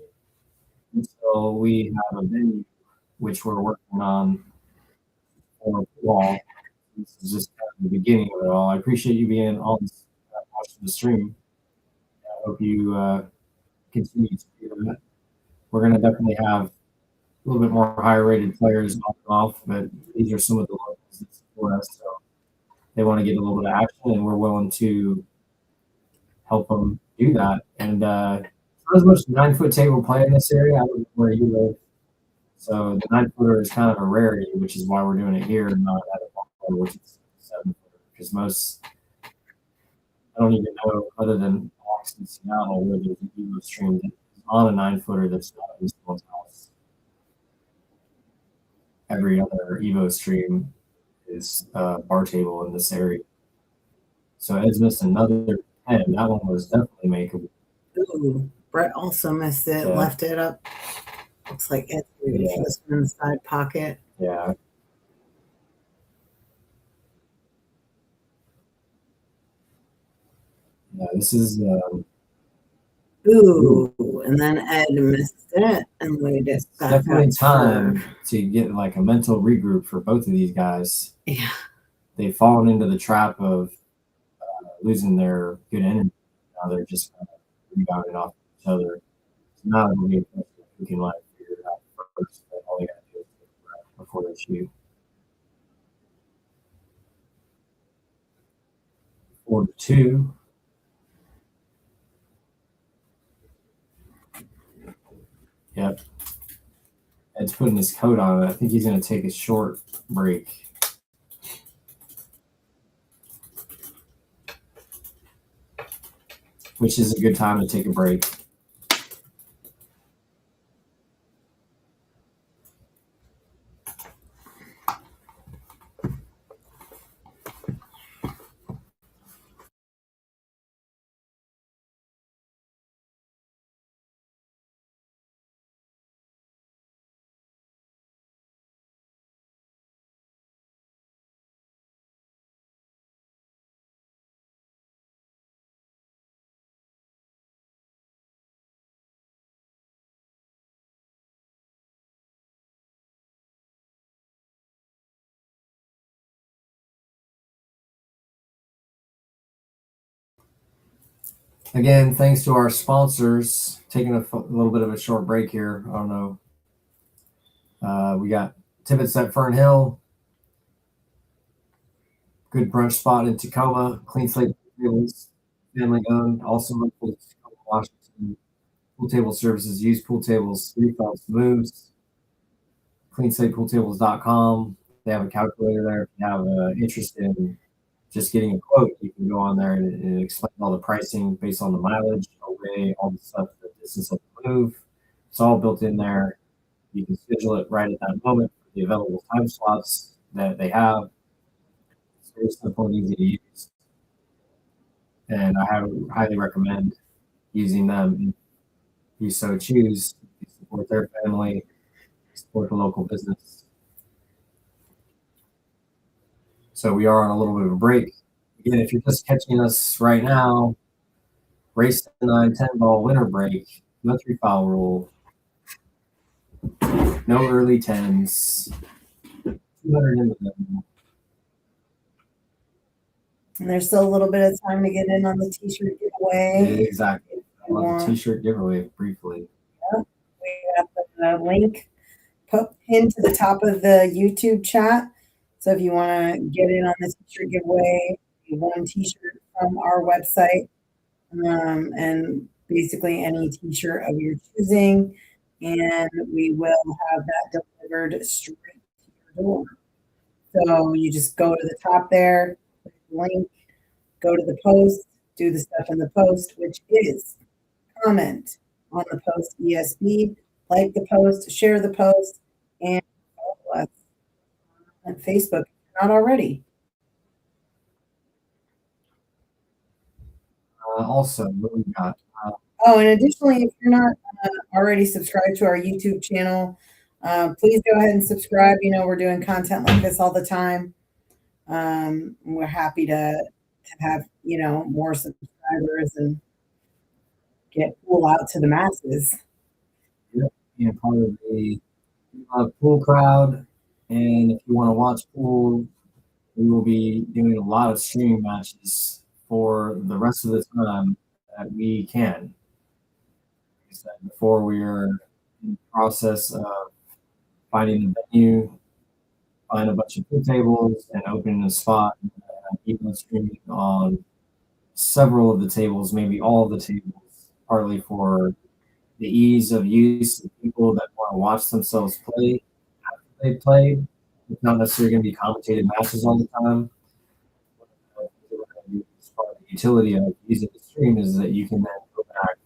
until we have a venue, which we're working on for a wall. This is just kind of the beginning of it all. I appreciate you being on watching the stream. I hope you continue to do that. We're going to definitely have a little bit more higher rated players off, but these are some of the locals that support us. So they want to get a little bit of action, and we're willing to help them do that. And not as much 9-foot table play in this area. I don't know where you live. So the 9-footer is kind of a rarity, which is why we're doing it here and not at a bar, which is 7-footer. Because most, I don't even know, other than Hawks in Seattle, where there's an Evo stream that is on a 9-footer that's not in someone's house. Every other Evo stream is a bar table in this area. So Ed's missed another 10. That one was definitely makeable. Ooh, Brett also missed it, left it up. Looks like Ed's this one in the side pocket. Yeah. Yeah, this is ooh, and then Ed missed it and laid it back. Definitely time to get like a mental regroup for both of these guys. Yeah. They've fallen into the trap of losing their good energy. Now they're just kind of rebounding off each other. So now it'll be impressive if we can like figure it out first. But all they got to do is take a breath before they shoot. 4-2. Yep. Ed's putting his coat on. I think he's going to take a short break. Which is a good time to take a break. Again, thanks to our sponsors. Taking a little bit of a short break here. I don't know. We got Tibbitts at Fernhill. Good brunch spot in Tacoma. Clean Slate Tables, family owned. Also local to Tacoma, Washington. Pool table services. Use pool tables, refills, moves. CleanSlatePoolTables.com. They have a calculator there. If you have interest in just getting a quote, you can go on there and explain all the pricing based on the mileage, away, all the stuff, the distance of the move. It's all built in there. You can schedule it right at that moment for the available time slots that they have. It's very simple and easy to use. And I highly recommend using them if you so choose. You support their family, support the local business. So we are on a little bit of a break. Again, if you're just catching us right now, race to 9-10 ball winter break, no 3-foul rule, no early 10s, 200 in the middle. And there's still a little bit of time to get in on the t-shirt giveaway. Exactly. I love the t-shirt giveaway briefly. Yeah. We got the link pinned to the top of the YouTube chat. So if you want to get in on this t-shirt giveaway, one t-shirt from our website, and basically any t-shirt of your choosing, and we will have that delivered straight to your door. So you just go to the top there, click the link, go to the post, do the stuff in the post, which is comment on the post ESB. Like the post, share the post, and follow us on Facebook if you're not already. Also, what we got? Oh, and additionally, if you're not already subscribed to our YouTube channel, please go ahead and subscribe. You know, we're doing content like this all the time. We're happy to have, you know, more subscribers and get pool out to the masses. Being part of the pool crowd, and if you want to watch pool, we will be doing a lot of streaming matches for the rest of the time that we can. Like I said before, we are in the process of finding the venue, find a bunch of pool tables, and opening a spot, and Evo streaming on several of the tables, maybe all of the tables, partly for the ease of use of people that want to watch themselves play after they played. It's not necessarily going to be commentated matches all the time. As part of the utility of using the stream is that you can then go back,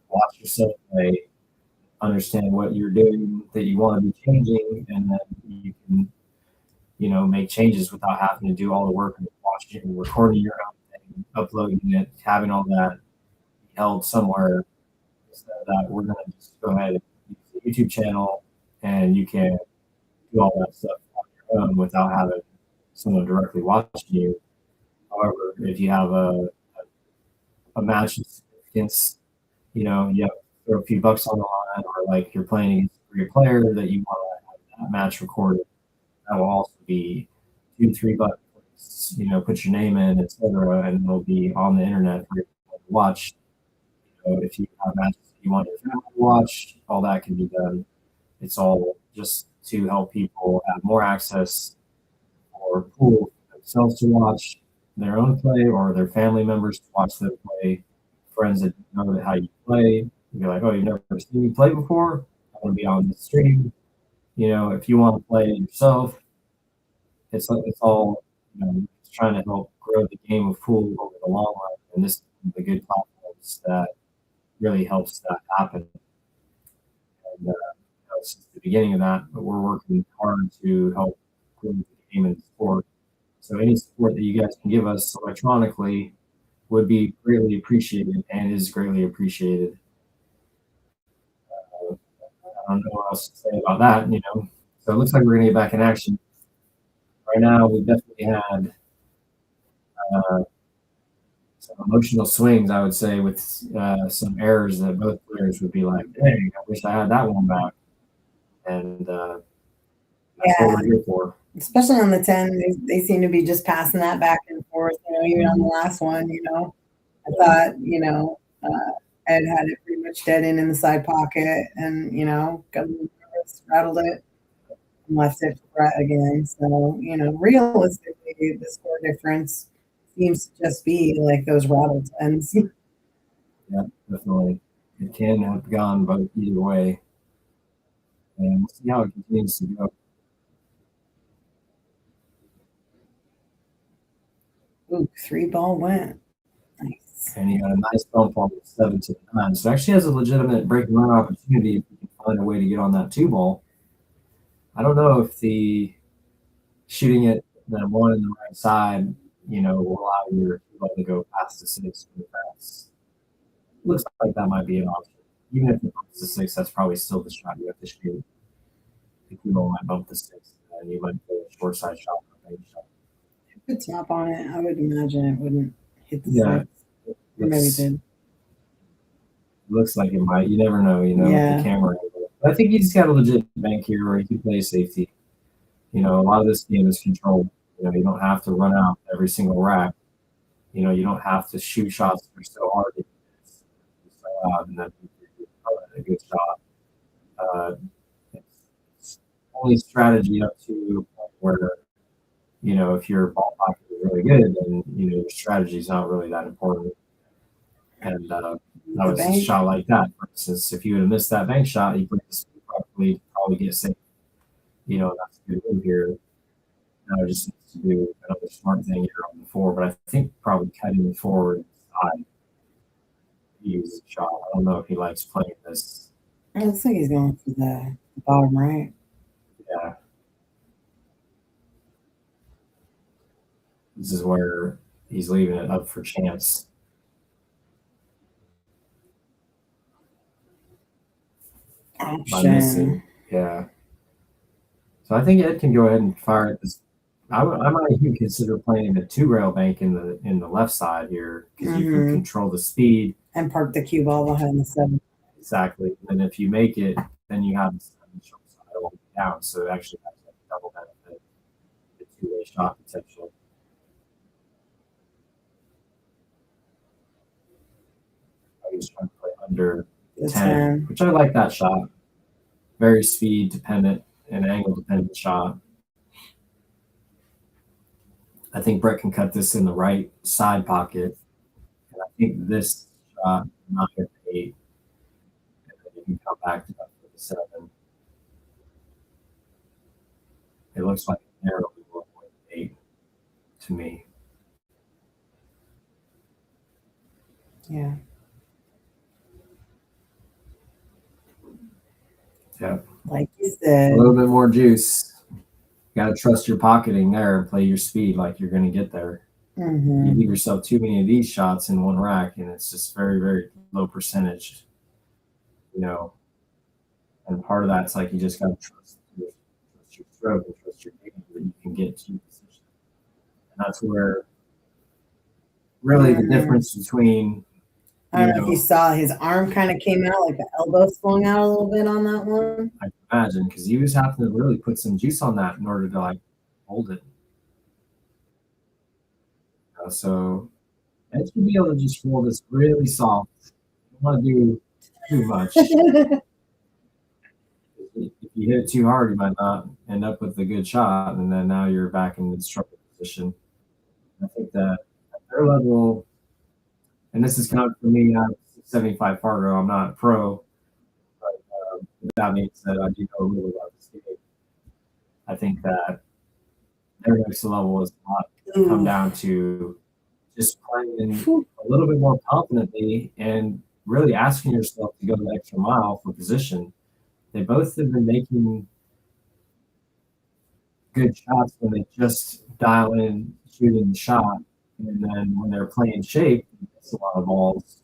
watch yourself play, understand what you're doing that you want to be changing, and then you can, you know, make changes without having to do all the work of watching and recording your own thing, uploading it, having all that held somewhere. So that we're going to just go ahead and use the YouTube channel, and you can do all that stuff on your own without having someone directly watching you. However, if you have a match of significance, you know, you have to throw a few bucks on the line, or like you're playing against a great player that you want to have that match recorded, that will also be $2-3 bucks. You know, put your name in, etc., and it'll be on the internet for you to watch. So if you have matches that you want your family to watch, all that can be done. It's all just to help people have more access for pool for themselves to watch their own play, or their family members to watch them play, friends that know how you play. You'd be like, oh, you've never seen me play before? I want to be on the stream. You know, if you want to play it yourself, it's all, you know, it's trying to help grow the game of pool over the long run. And this is the good platforms that really helps that happen. And you know, since the beginning of that, but we're working hard to help grow the game and sport. So any support that you guys can give us electronically would be greatly appreciated, and is greatly appreciated. I don't know what else to say about that, you know. So it looks like we're going to get back in action. Right now, we've definitely had some emotional swings, I would say, with some errors that both players would be like, dang, I wish I had that one back. And that's what we're here for. Especially on the 10, they seem to be just passing that back and forth, you know, even on the last one, you know. I thought, you know, Ed had it pretty much dead in the side pocket, and, you know, got a little nervous, rattled it, and left it to Brett again. So, you know, realistically, the score difference seems to just be like those rattled ends. Yeah, definitely. It can have gone both either way. And we'll see how it continues to go. Ooh, 3-ball went. Nice. And he got a nice bump on the 7 to the 9. So actually has a legitimate break and run opportunity if you can find a way to get on that 2-ball. I don't know if the shooting it the one in the right side, you know, will allow your 2-ball to go past the 6 really fast. Looks like that might be an option. Even if it bumps the 6, that's probably still the shot you have to shoot. The 2-ball might bump the 6, and you might play a short side shot or a range shot. Good top on it. I would imagine it wouldn't hit the 6. Or maybe it did. Looks like it might. You never know, you know, with the camera. But I think you just got a legit bank here where you can play safety. You know, a lot of this game is controlled. You know, you don't have to run out every single rack. You know, you don't have to shoot shots that are so hard that you so out and then a good shot. It's only strategy up to where, you know, if your ball pocket is really good, then, you know, your strategy is not really that important. And that was a shot like that. For instance, if you would have missed that bank shot, you probably get safe. You know, that's a good move here. Now just needs to do another smart thing here on the 4, but I think probably cutting the forward side. use a shot. I don't know if he likes playing this. It looks like he's going for the bottom right. Yeah. This is where he's leaving it up for chance. By missing. Yeah. So I think Ed can go ahead and fire at this. I might even consider playing a 2-rail bank in the left side here, because you can control the speed and park the cue ball behind the 7. Exactly. And if you make it, then you have the 7 short side all the way down. So it actually has like a double benefit, the 2-way shot potential. I was trying to play under 10, which I like that shot. Very speed dependent and angle dependent shot. I think Brett can cut this in the right side pocket. And I think this shot not hit the 8. And then you can come back to the 7. It looks like a narrow 1.8 to me. Yeah. Yeah. Like you said. A little bit more juice. You got to trust your pocketing there and play your speed like you're going to get there. Mm-hmm. You leave yourself too many of these shots in one rack, and it's just very, very low percentage. You know, and part of that's like you just got to trust your stroke and trust your game that you can get to position. And that's where really the difference between. I don't know if you saw his arm kind of came out, like the elbow swung out a little bit on that one. I can imagine, because he was having to really put some juice on that in order to like hold it. So Ed should be able to just roll this really soft. You don't want to do too much. If you hit it too hard, you might not end up with a good shot, and then now you're back in the struggle position. I think that at their level, and this is kind of for me, I'm 75 Fargo. I'm not a pro, but with that being said, I do know really about this game. I think that their next level is not come down to just playing a little bit more confidently and really asking yourself to go the extra mile for position. They both have been making good shots when they just dial in shooting the shot. And then when they're playing shape, they miss a lot of balls.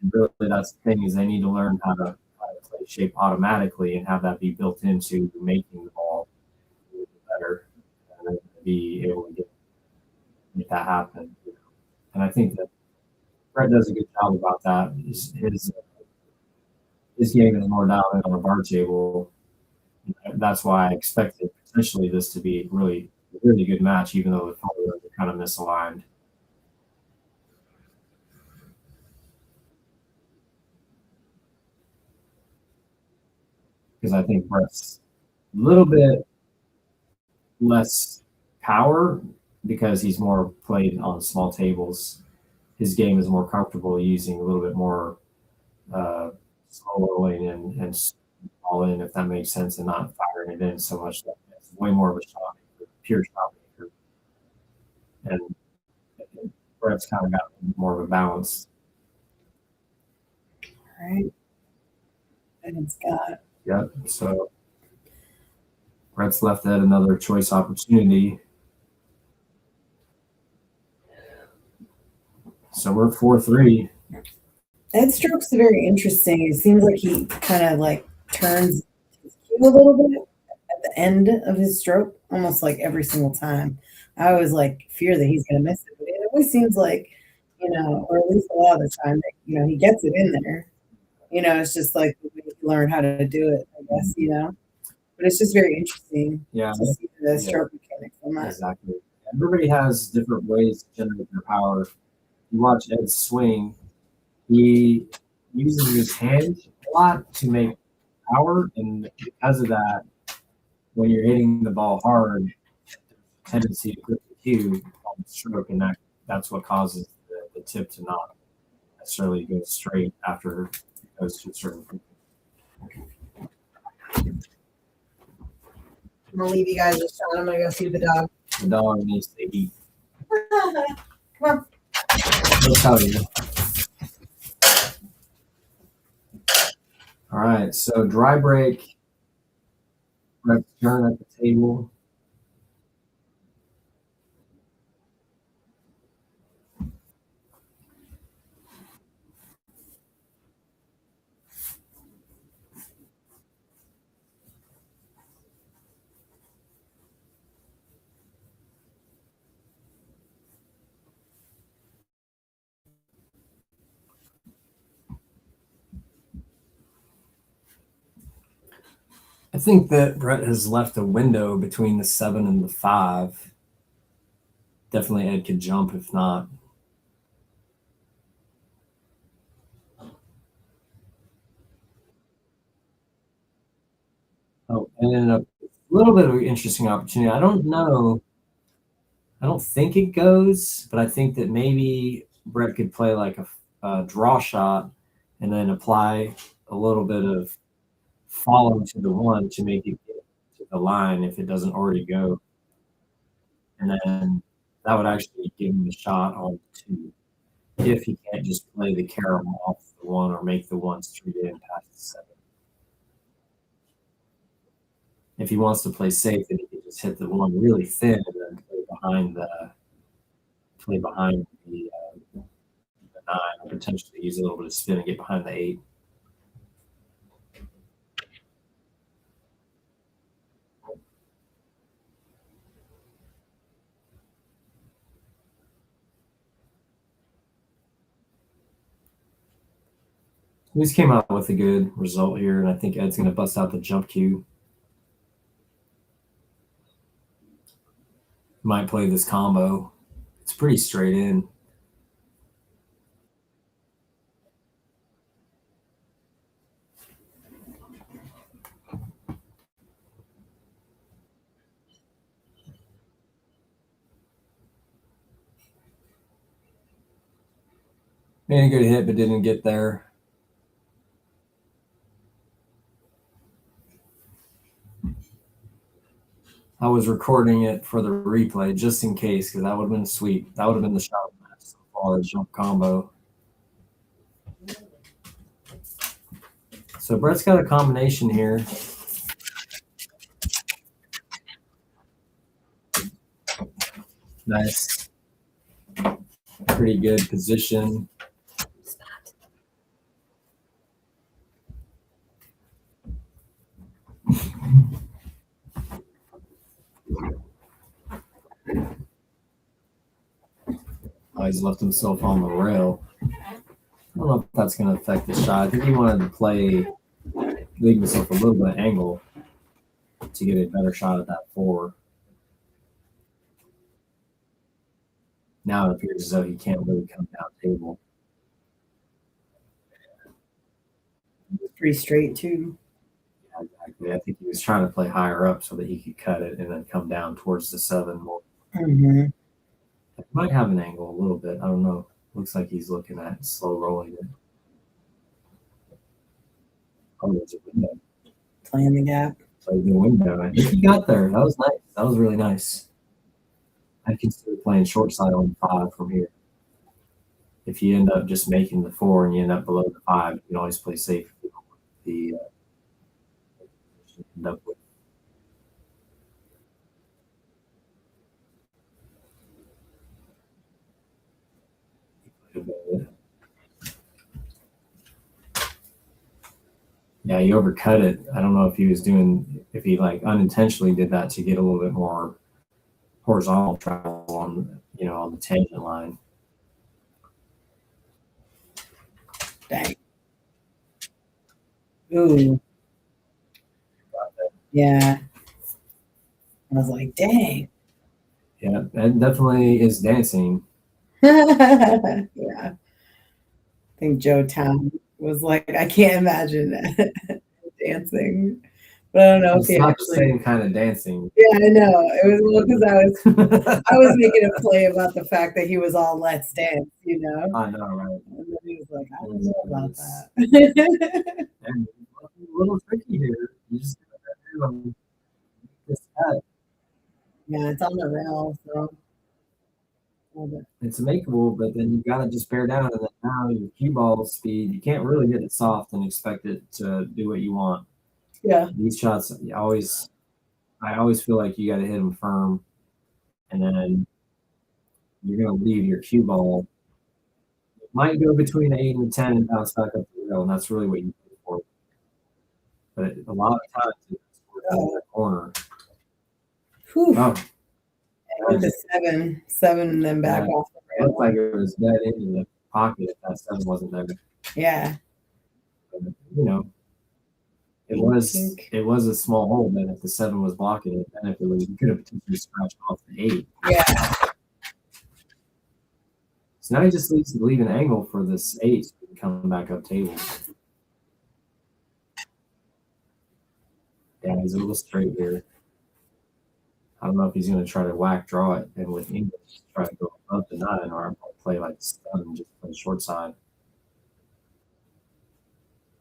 And really, that's the thing, is they need to learn how to play shape automatically and have that be built into making the ball a little bit better, and then be able to make that happen. You know? And I think that Brett does a good job about that. His game is more down on a bar table. That's why I expected potentially this to be really, really good match, even though the colors are kind of misaligned. Because I think Brett's a little bit less power because he's more played on small tables. His game is more comfortable using a little bit more slow rolling and all in, if that makes sense, and not firing it in so much. That it's way more of a shot maker, pure shot maker. And Brett's kind of got more of a balance. All right. And it's got. Yep. So Brett's left at another choice opportunity. So we're 4-3. Ed's strokes are very interesting. It seems like he kind of like turns his cue a little bit at the end of his stroke, almost like every single time. I always like fear that he's going to miss it, but it always seems like, you know, or at least a lot of the time, that, you know, he gets it in there. You know, it's just like he learned how to do it, I guess, you know. But it's just very interesting to see the stroke mechanics on that. Exactly. Everybody has different ways to generate their power. You watch Ed swing, he uses his hands a lot to make power, and because of that, when you're hitting the ball hard, there's a tendency to grip the cue on the stroke, and that's what causes the tip to not necessarily go straight after it goes to a certain point. I'm gonna leave you guys with Shawn. I'm gonna go feed the dog. The dog needs to eat. Come on. I'll tell you. All right, so dry break. Brett's turn at the table. I think that Brett has left a window between the 7 and the 5. Definitely Ed could jump if not. Oh, and a little bit of an interesting opportunity. I don't know. I don't think it goes, but I think that maybe Brett could play like a draw shot and then apply a little bit of follow to the 1 to make it get to the line if it doesn't already go. And then that would actually give him a shot on 2 if he can't just play the carom off the 1 or make the 1 straight in past the 7. If he wants to play safe, then he can just hit the 1 really thin and then play behind the 9, or potentially use a little bit of spin and get behind the 8. We just came out with a good result here, and I think Ed's going to bust out the jump cue. Might play this combo. It's pretty straight in. Made a good hit, but didn't get there. I was recording it for the replay just in case, because that would have been sweet. That would have been the shot of the match so far, the jump combo. So Brett's got a combination here. Nice. Pretty good position. Oh, he's left himself on the rail. I don't know if that's going to affect the shot. I think he wanted to leave himself a little bit of angle to get a better shot at that 4. Now it appears as though he can't really come down table. Pretty straight too. Yeah, exactly. I think he was trying to play higher up so that he could cut it and then come down towards the 7 more. Mm-hmm. He might have an angle a little bit. I don't know. Looks like he's looking at slow rolling it. Oh, there's a window. Playing the gap. Played the window. I think he got there. That was nice. That was really nice. I consider playing short side on 5 from here. If you end up just making the 4 and you end up below the 5, you can always play safe. The end up with. Yeah, he overcut it. I don't know if he like unintentionally did that to get a little bit more horizontal travel on the tangent line. Dang. Ooh. Yeah. I was like, dang. Yeah, that definitely is dancing. Yeah. I think Joe Town was like, I can't imagine dancing. But I don't know if he not actually. The same kind of dancing. Yeah, I know. It was because I was making a play about the fact that he was all let's dance, I know, right? And then he was like, I don't know about that. And a little tricky here. You just this cut. Yeah, it's on the rail, so It's makeable, but then you gotta just bear down, and then now your cue ball speed, you can't really hit it soft and expect it to do what you want. Yeah. These shots, I always feel like you gotta hit them firm, and then you're gonna leave your cue ball. It might go between the 8 and the 10 and bounce back up the rail, and that's really what you pay for. But a lot of times it's in the corner. Whew. Oh, With the seven, and then back off the it rail. looked like it was dead into the pocket if that 7 wasn't there. Yeah. But, you know, it was a small hole, but if the 7 was blocking it, then if it was, you could have potentially scratched off the 8. Yeah. So now he just needs to leave an angle for this 8 so he can come back up table. Yeah, he's a little straight here. I don't know if he's going to try to whack draw it, and with English, try to go up the 9, or I'm going to play like stud and just play short side.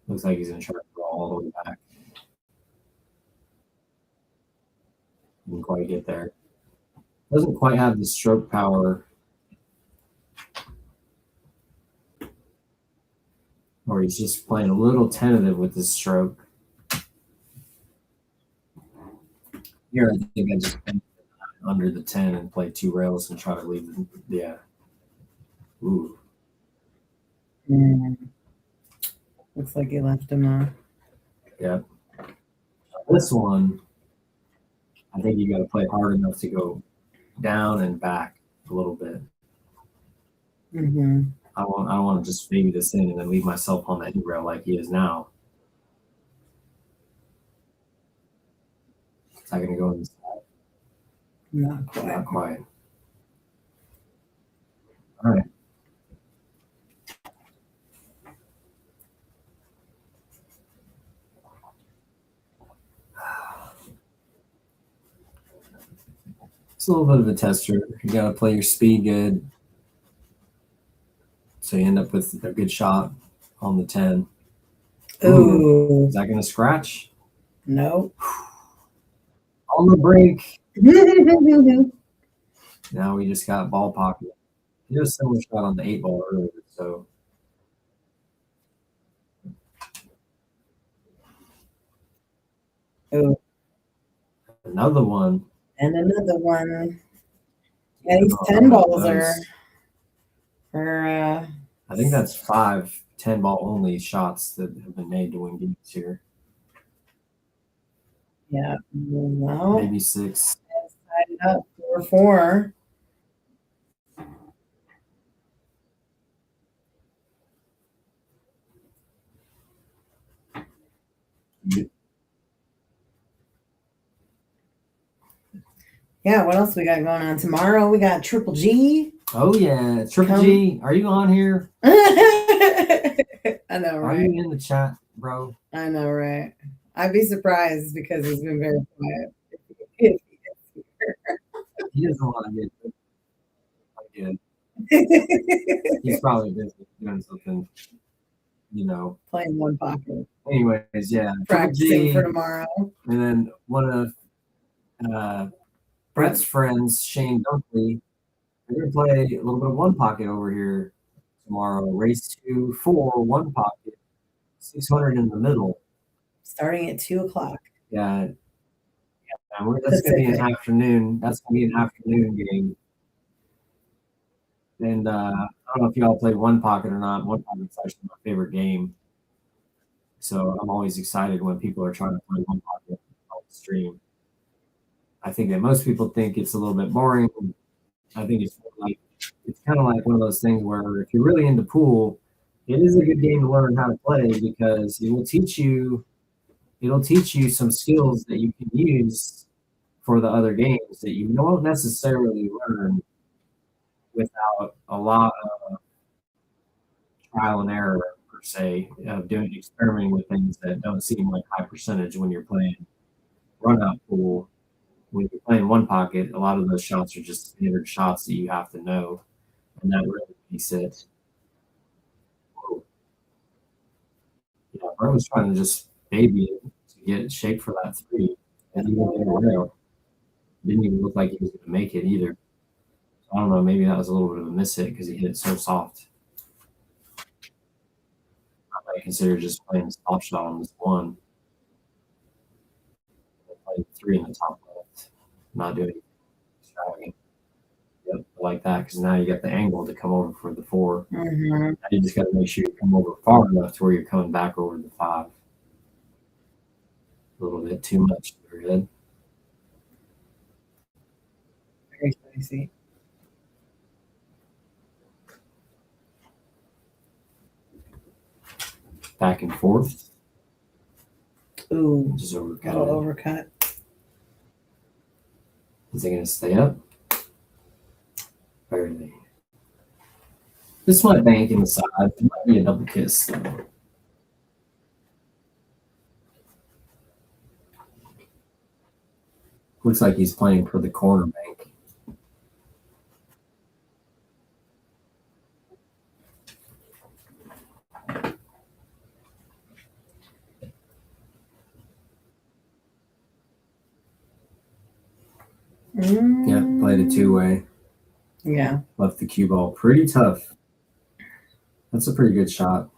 Looks like he's going to try to draw all the way back. Didn't quite get there. Doesn't quite have the stroke power, or he's just playing a little tentative with his stroke. Here, I think I just under the 10 and play 2 rails and try to leave them. Yeah. Ooh. Looks like he left him. Yeah. This one, I think you got to play hard enough to go down and back a little bit. Mm-hmm. I don't want to just fade this in and then leave myself on the end rail like he is now. Is that going to go inside? Not quite. Not quite. All right. It's a little bit of a tester. You got to play your speed good, so you end up with a good shot on the 10. Ooh. Is that going to scratch? No. On the brink. Now we just got ball pocket. He had a similar shot on the 8 ball earlier, so. Oh. Another one. And another one. Yeah, these 10 balls are I think that's 5 10 ball only shots that have been made to win games here. Yeah. Well, maybe 6. Tied up 4-4. Yeah, what else we got going on tomorrow? We got Triple G. Oh yeah, Triple G. Are you on here? I know, right? Are you in the chat, bro? I know, right? I'd be surprised because he's been very quiet. He doesn't want to get good. He's probably busy doing something, Playing one pocket. Anyways, yeah. Practicing for tomorrow. And then one of Brett's friends, Shane Dunkley, they're going to play a little bit of one pocket over here tomorrow. Race 2, 4, one pocket, 600 in the middle. Starting at 2:00. Yeah. That's going to be an afternoon. That's going to be an afternoon game. And I don't know if y'all play one pocket or not. One pocket's actually my favorite game. So I'm always excited when people are trying to play one pocket on the stream. I think that most people think it's a little bit boring. I think it's kind of like one of those things where if you're really into pool, it is a good game to learn how to play because it'll teach you some skills that you can use for the other games that you don't necessarily learn without a lot of trial and error per se of experimenting with things that don't seem like high percentage when you're playing run-out pool. When you're playing one pocket, a lot of those shots are just standard shots that you have to know, and that really makes it. Whoa. Yeah, I was trying to just baby it to get shape for that 3, and he went rail. Didn't even look like he was going to make it either. So I don't know, maybe that was a little bit of a miss hit because he hit it so soft. I might consider just playing the soft shot on this one. Playing 3 in the top left. Not doing anything extravagant. Yep, I like that because now you got the angle to come over for the 4. Mm-hmm. Now you just got to make sure you come over far enough to where you're coming back over the 5. A little bit too much to your head. Very spicy. Back and forth. Ooh, Just overcut. little overcut. Is it going to stay up? Barely. This might bank in the side. It might be a double kiss. Though. Looks like he's playing for the corner bank. Yeah, played a 2-way. Yeah. Left the cue ball pretty tough. That's a pretty good shot.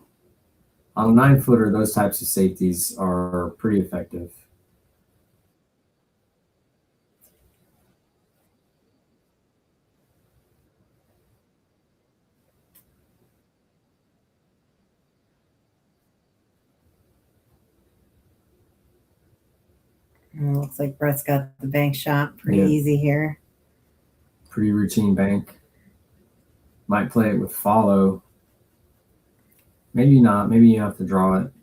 On a 9-footer, those types of safeties are pretty effective. Looks like Brett's got the bank shot pretty Yeah. easy here. Pretty routine bank. Might play it with follow. Maybe not. Maybe you have to draw it.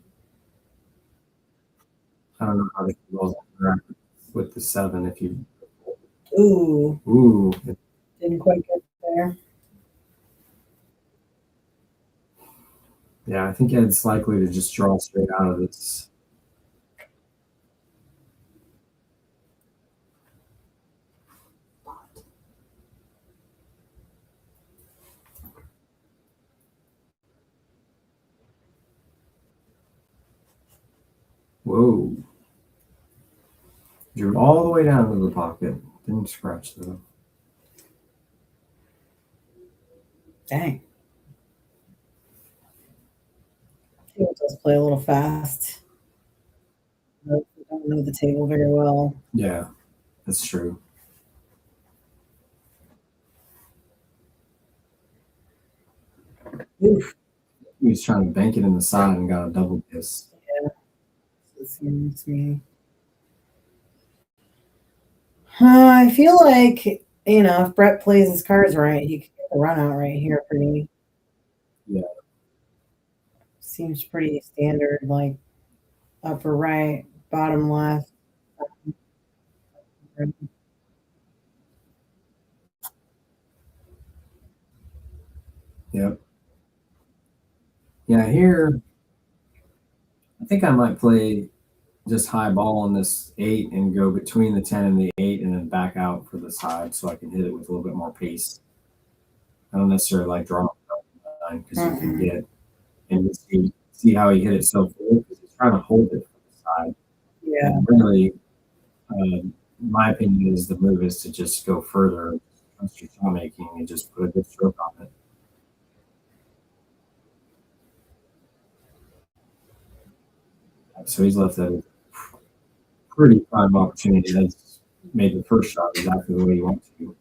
I don't know how the balls interact with the 7 if you. Ooh, Ooh. didn't quite get there. Yeah, I think Ed's likely to just draw straight out of this. Whoa. Drew all the way down to the pocket. Didn't scratch though. Dang. He does play a little fast. I don't know the table very well. Yeah, that's true. Oof. He was trying to bank it in the side and got a double kiss. Yeah. It's me. I feel like, if Brett plays his cards right, he could get the run out right here pretty. Yeah. Seems pretty standard, like upper right, bottom left. Yep. Yeah, here, I think I might play just high ball on this 8 and go between the 10 and the 8 and then back out for the side so I can hit it with a little bit more pace. I don't necessarily like drawing because you can get and see how he hit it so forward because he's trying to hold it from the side. Yeah. And really, my opinion is the move is to just go further once you're shot making and just put a good stroke on it. So he's left a pretty prime opportunity. That's made the first shot exactly the way you want to.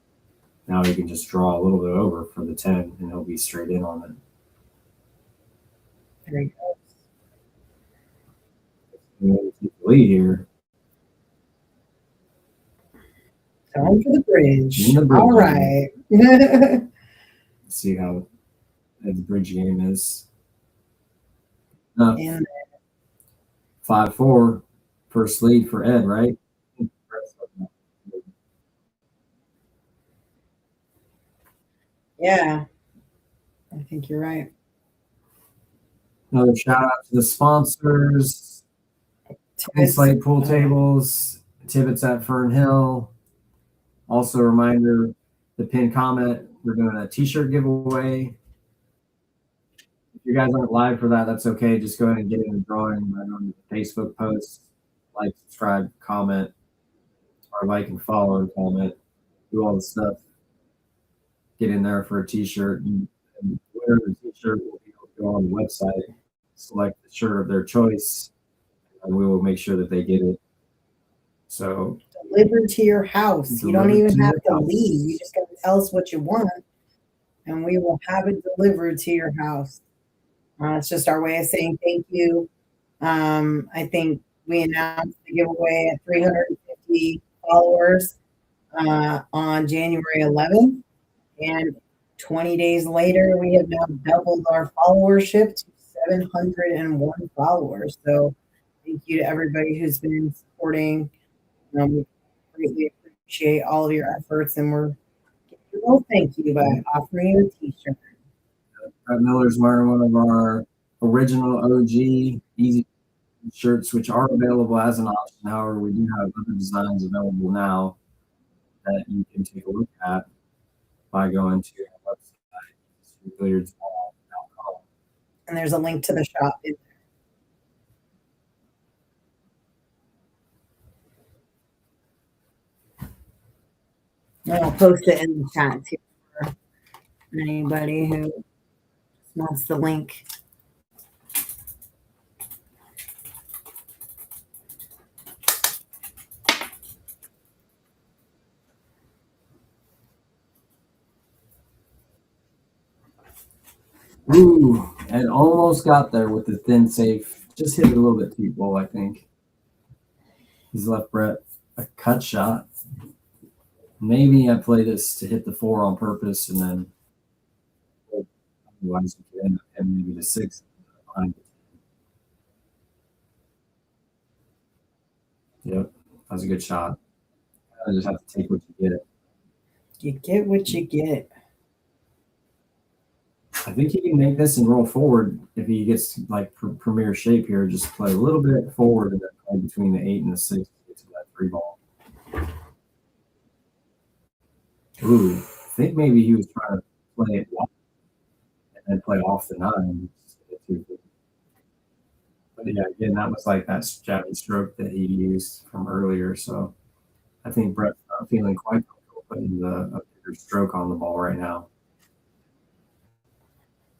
Now he can just draw a little bit over for the 10 and he'll be straight in on it. There he goes. And keep the lead here. Time for the bridge. In the bridge. All right. Let's see how the bridge game is. And 5-4. First lead for Ed, right? yeah, I think you're right. Another shout out to the sponsors. Slate Pool Tables, Tibbitts at Fernhill. Also a reminder, the pinned comment, we're doing a t-shirt giveaway. If you guys aren't live for that, that's okay. Just go ahead and get in the drawing right on the Facebook post. Like, subscribe, comment, or like and follow and comment. Do all the stuff. get in there for a t-shirt, and the winner of the t-shirt will be able to go on the website, select the shirt of their choice, and we will make sure that they get it. So Delivered to your house. You don't Delivered even to have your to house. leave. You just got to tell us what you want, and we will have it delivered to your house. It's just our way of saying thank you. I think we announced the giveaway at 350 followers on January 11th, and 20 days later, we have now doubled our followership to 701 followers. So thank you to everybody who's been supporting. We greatly appreciate all of your efforts, and we're giving you a little thank you by offering you a t-shirt. Brett Miller's wearing one of our original OG Easy shirts, which are available as an option. However, we do have other designs available now that you can take a look at by going to our website, billiards.com. And there's a link to the shop in there. And I'll post it in the chat too for anybody who wants the link. Ooh, and almost got there with the thin safe. Just hit it a little bit too low, I think. He's left Brett a cut shot. Maybe I play this to hit the 4 on purpose, and then otherwise you could end up hitting maybe the 6 behind it. Yep, that was a good shot. I just have to take what you get. You get what you get. I think he can make this and roll forward if he gets like premier shape here. Just play a little bit forward and then play between the 8 and the 6 to get to that 3 ball. Ooh, I think maybe he was trying to play it off and then play off the 9. But yeah, again, that was like that jabby stroke that he used from earlier. So I think Brett's not feeling quite comfortable putting a bigger stroke on the ball right now.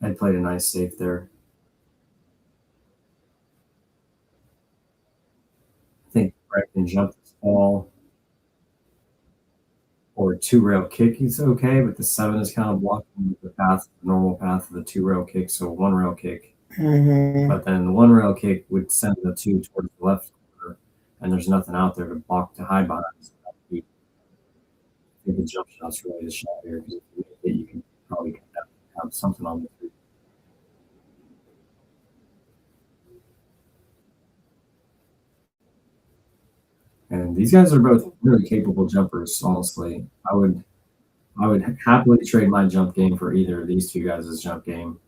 I played a nice safe there. I think Brett can jump this ball. Or 2-rail kick is okay, but the 7 is kind of blocking the path, the normal path of the 2-rail kick. So 1-rail kick. Mm-hmm. But then the 1-rail kick would send the 2 towards the left corner, and there's nothing out there to block to hide behind. So I think the jump shot's really the shot here, because if you make it, you can probably have something on the 3. And these guys are both really capable jumpers, honestly. I would happily trade my jump game for either of these 2 guys' jump game.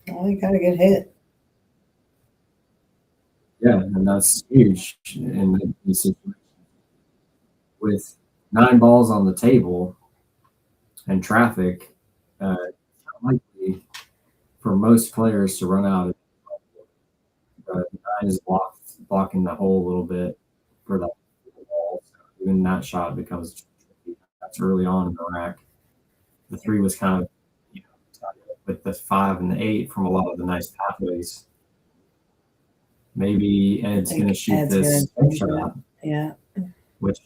Well, you got a good hit. Yeah, and that's huge in these situations. With 9 balls on the table and traffic, it's not likely for most players to run out. But 9 is blocking the hole a little bit for that ball. So even that shot becomes tricky. That's early on in the rack. The 3 was kind of, with the 5 and the 8 from a lot of the nice pathways. Maybe Ed's going to shoot this shot. Yeah. Which,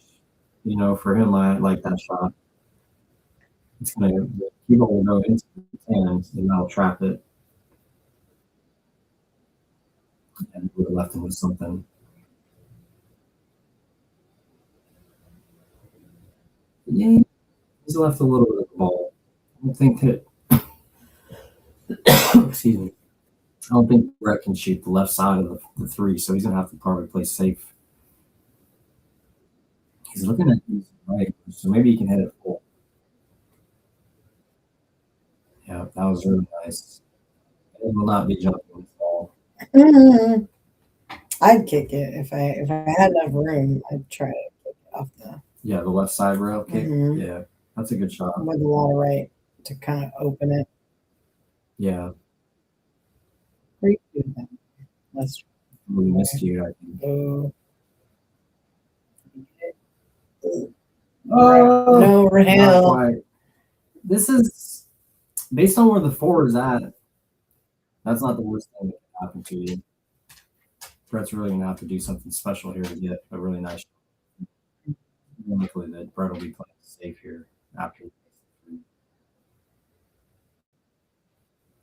for him, I like that shot. It's going to, the cue ball will go into the hands and that'll trap it. And we would have left him with something. Yeah, he's left a little bit of the ball. I don't think that, excuse me. I don't think Brett can shoot the left side of the 3, so he's going to have to probably play safe. He's looking at these right, so maybe he can hit it full. Yeah, that was really nice. It will not be jumping this ball. Mm-hmm. I'd kick it if I had enough room. I'd try to kick it off the left side rail kick. Mm-hmm. Yeah, that's a good shot with a lot of right to kind of open it. Yeah. Pretty good then. Let's We missed you, I think. Oh, no not rail. quite. This is based on where the 4 is at. That's not the worst thing that can happen to you. Brett's really gonna have to do something special here to get a really nice. Likely that Brett will be playing safe here after.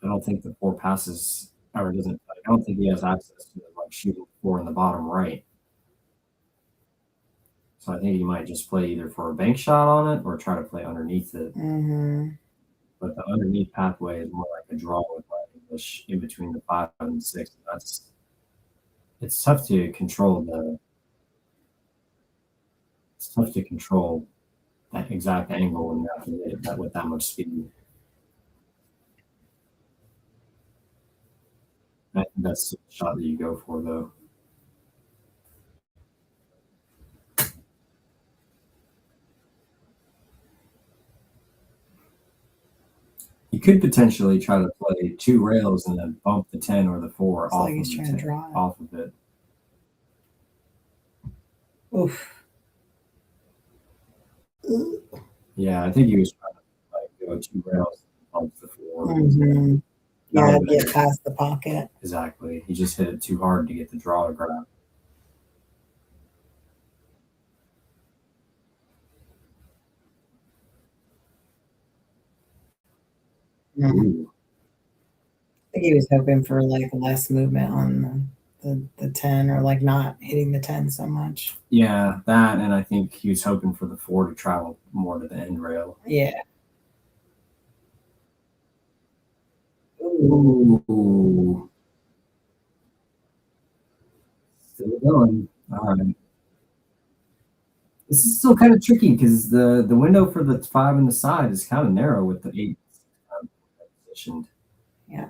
I don't think the 4 passes or doesn't. I don't think he has access to like shooting 4 in the bottom right. So I think he might just play either for a bank shot on it or try to play underneath it. Mm-hmm. But the underneath pathway is more like a draw with English in between the 5 and 6. It's tough to control that exact angle when you have to hit that with that much speed. I think that's the shot that you go for, though. You could potentially try to play 2 rails and then bump the 10 or the 4 Looks off like of he's the trying to 10, draw it. off of it. Oof. Yeah, I think he was trying to go 2 rails and bump the 4. Mm-hmm. Yeah, get past the pocket. Exactly. He just hit it too hard to get the draw to grab. Mm-hmm. I think he was hoping for like less movement on the 10 or like not hitting the 10 so much. Yeah, that, and I think he was hoping for the 4 to travel more to the end rail. Yeah. Ooh. Still going. All right. This is still kind of tricky because the window for the 5 in the side is kind of narrow with the 8 positioned. Yeah.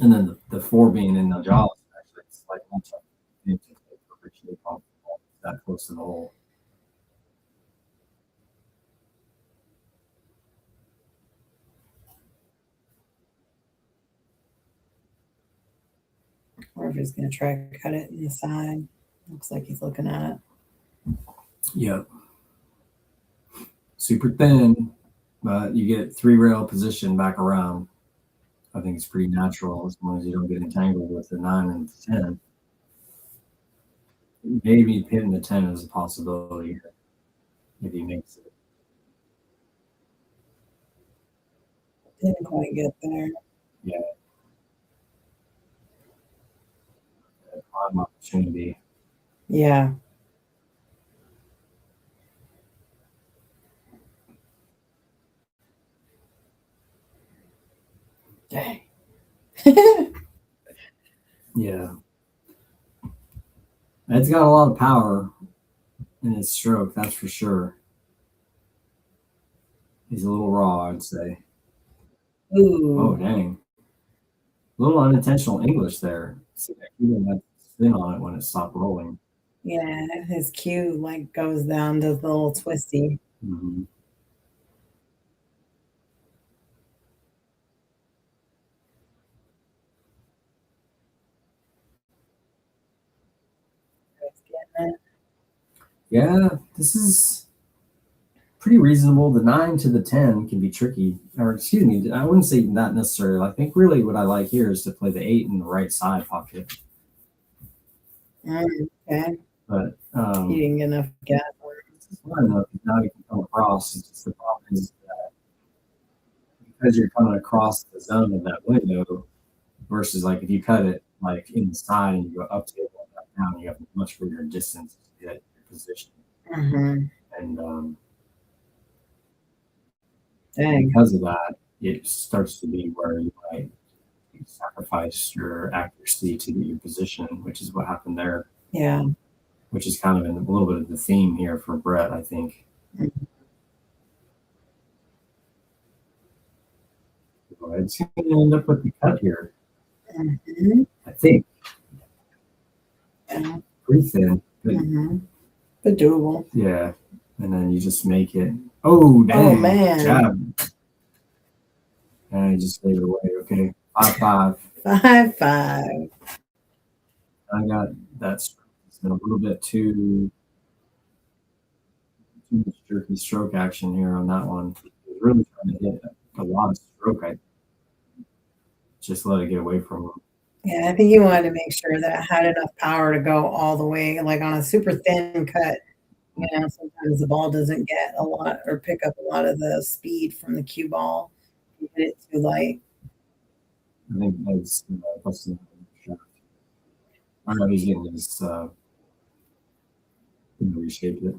And then the 4 being in the jaws, actually, it's like one shot to play perfect shape off the ball, that close to the hole. Or if he's going to try to cut it in the side. Looks like he's looking at it. Yep. Super thin, but you get 3 rail position back around. I think it's pretty natural as long as you don't get entangled with the 9 and the 10. Maybe hitting the 10 is a possibility if he makes it. Didn't quite get there. Yeah. Prime opportunity. Yeah. Dang. Yeah. Ed's got a lot of power in his stroke, that's for sure. He's a little raw, I'd say. Ooh. Oh, dang. A little unintentional English there. He didn't have spin on it when it stopped rolling. Yeah, his cue like goes down to the little twisty. Mm-hmm. Yeah, this is pretty reasonable. The 9 to the 10 can be tricky. Or excuse me, I wouldn't say not necessarily. I think really what I like here is to play the 8 in the right side pocket. Okay. But he didn't get enough gas. I don't know if now you can come across. It's just the problem is that because you're coming across the zone of that window versus like if you cut it like in the side and you go up table and up down, you have a much bigger distance to get your position. Mm-hmm. And Dang. because of that, it starts to be where you might sacrifice your accuracy to get your position, which is what happened there. Yeah. Which is kind of a little bit of the theme here for Brett, I think. Mm-hmm. It's going to end up with the cut here. Mm-hmm. I think. Yeah. Pretty thin. But, but doable. Yeah. And then you just make it. Oh, dang. Oh, man. Jab. And I just gave it away. Okay. 5-5. 5-5. I got that been a little bit too much jerky stroke action here on that one. I was really trying to hit a lot of stroke. I just let it get away from him. Yeah, I think you wanted to make sure that it had enough power to go all the way, like on a super thin cut. Sometimes the ball doesn't get a lot or pick up a lot of the speed from the cue ball. You hit it too light. I think that's busting shot. I know he's getting his reshaped it.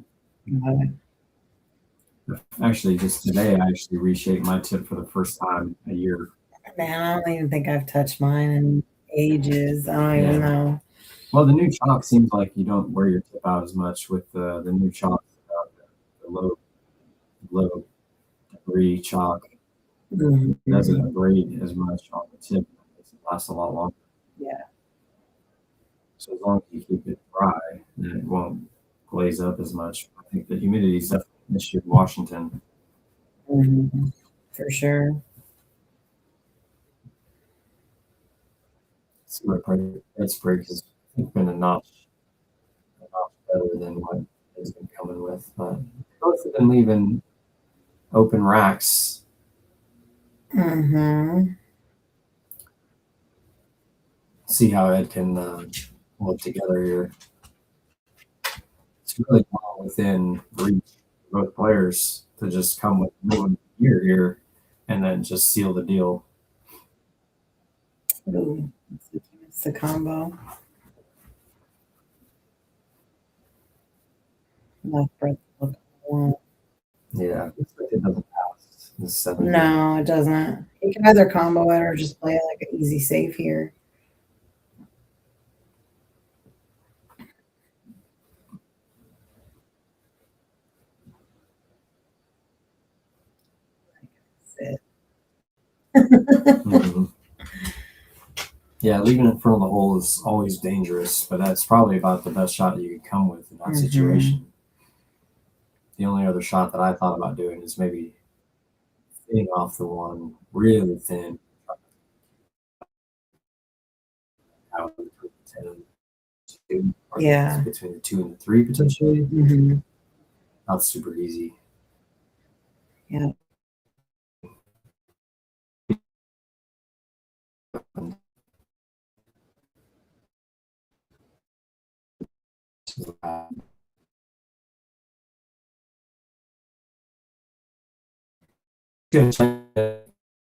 Actually, just today, I actually reshaped my tip for the first time in a year. Man, I don't even think I've touched mine in ages. I don't even know. Well, the new chalk seems like you don't wear your tip out as much with the new chalk, the low degree chalk. It doesn't abrade as much on the tip. It makes it last a lot longer. Yeah. So as long as you keep it dry, then it won't glaze up as much. I think the humidity is definitely an issue in Washington. For sure. Its break has been a notch better than what it's been coming with. But both have been leaving open racks. See how Ed can pull it together here. It's really well within reach for both players to just come with one gear here and then just seal the deal. Ooh, it's the combo. Left breath. Yeah, it doesn't pass. No, it doesn't. You can either combo it or just play like an easy save here. Yeah, leaving it in front of the hole is always dangerous, but that's probably about the best shot you could come with in that situation. The only other shot that I thought about doing is maybe thinning off the one really thin. Out between the 10 and 2, or between the 2 and the 3 potentially. That's super easy. Yeah.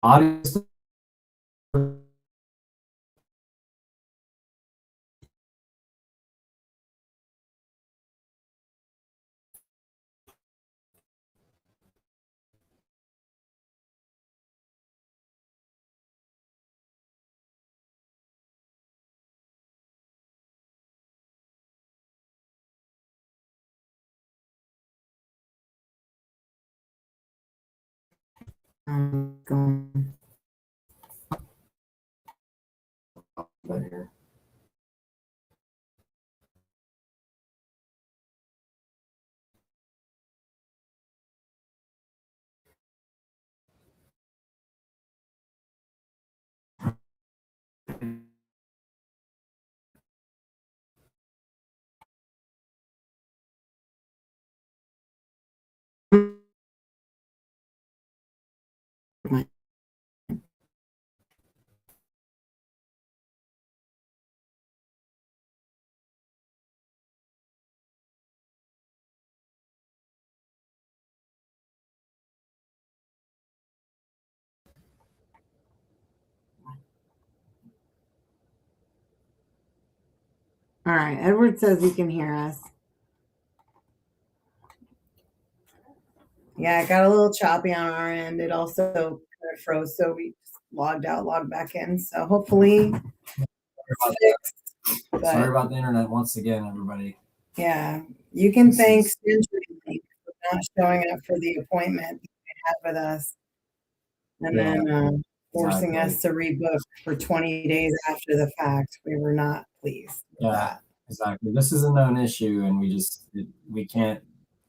Audience. Here. All right, Edward says he can hear us. Yeah, it got a little choppy on our end. It also kind of froze, so we just logged out, logged back in. So hopefully Sorry about the internet once again, everybody. Yeah, you can thank CenturyLink for not showing up for the appointment you had with us, and then forcing us to rebook for 20 days after the fact. We were not pleased with that. Exactly. This is a known issue, and we can't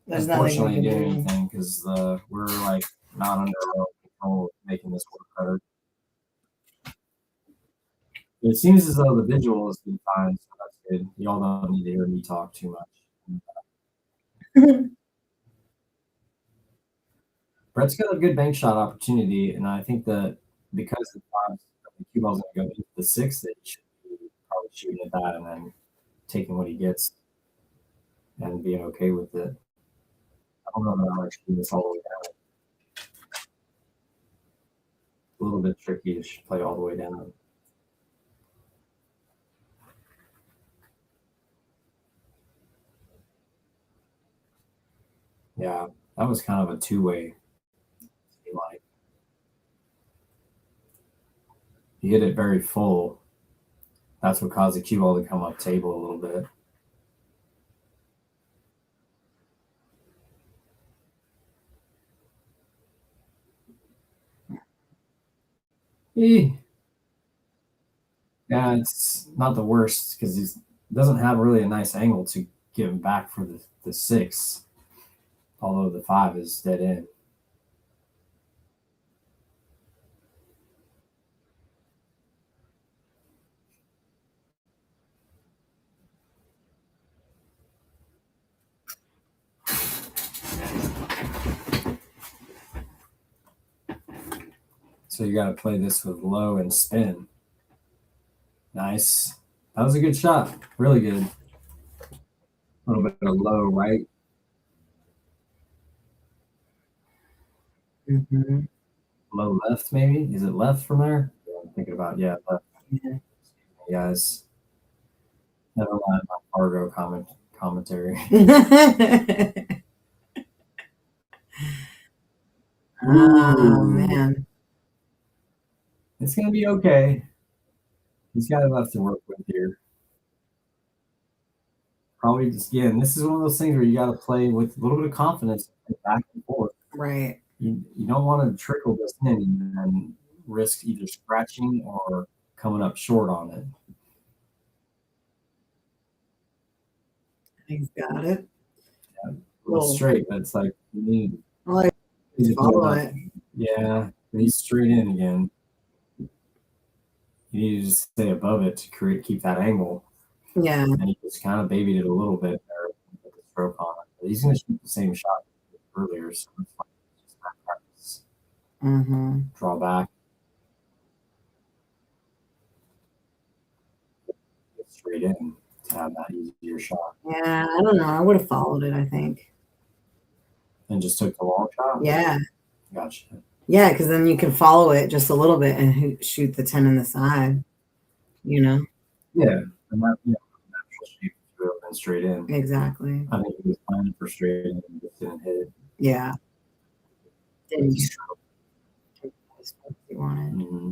unfortunately do anything because we're like not under our control of making this work better. It seems as though the visual has been fine, so that's good. Y'all don't need to hear me talk too much. Brett's got a good bank shot opportunity, and I think that because the cue ball's going to go into the 6, that he should be probably shooting at that and then taking what he gets and being okay with it. I don't know that I'm actually this all the way down. A little bit tricky to play all the way down. Yeah, that was kind of a two-way. Like, he hit it very full. That's what caused the cue ball to come up table a little bit. Yeah, it's not the worst because he doesn't have really a nice angle to get him back for the 6, although the 5 is dead in. So you got to play this with low and spin. Nice. That was a good shot. Really good. A little bit of low right. Mm-hmm. Low left, maybe? Is it left from there? Yeah, I'm thinking about, left. Yeah. Guys. Never mind my Fargo commentary. Oh, man. It's going to be okay. He's got enough to work with here. Probably just, again, this is one of those things where you got to play with a little bit of confidence back and forth. Right. You don't want to trickle this in and risk either scratching or coming up short on it. He's got it. Yeah, a little straight, but it's like you need to follow it. Yeah, he's straight in again. You need to just stay above it to keep that angle. Yeah. And he just kind of babied it a little bit there with the stroke on it. But he's going to shoot the same shot earlier, so it's like just that practice. Mm-hmm. Draw back. Get straight in to have that easier shot. Yeah, I don't know. I would have followed it, I think. And just took the long shot? Yeah. Gotcha. Yeah, because then you can follow it just a little bit and shoot the 10 in the side, you know? Yeah. And that, natural shape to go in straight in. Exactly. I think he was planning for straight in and just didn't hit it. Yeah. Didn't you wanted. Mm-hmm.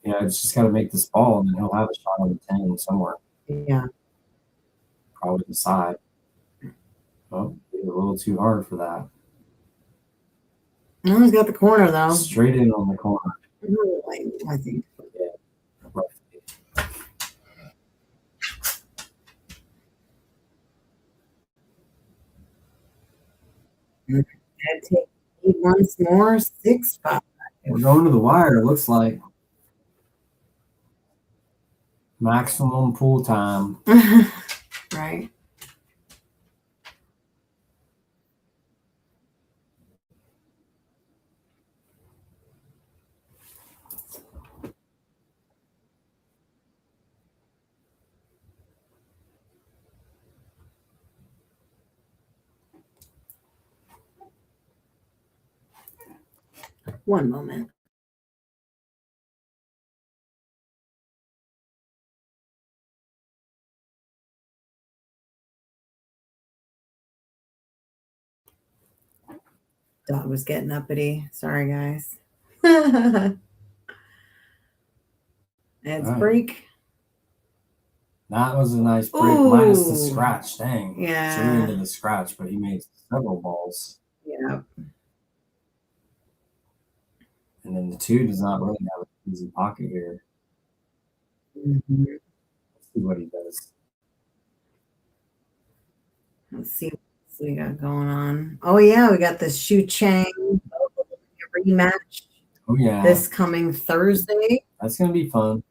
Yeah, it's just got to make this ball, and then he'll have a shot on the 10 somewhere. Yeah. Probably the side. Oh, a little too hard for that. No, he's got the corner, though. Straight in on the corner. I think. Yeah. I'd take once more, 6-5. We're going to the wire, it looks like. Maximum pool time. Right. One moment. Dog was getting uppity. Sorry, guys. It's right. break. That was a nice break. Ooh. Minus the scratch. Dang. Yeah. Zero into the scratch, but he made several balls. Yeah. And then the 2 does not really have an easy pocket here. Mm-hmm. Let's see what he does. Let's see what we got going on. Oh, yeah. We got the Shu Chang rematch. Oh, yeah. This coming Thursday. That's going to be fun.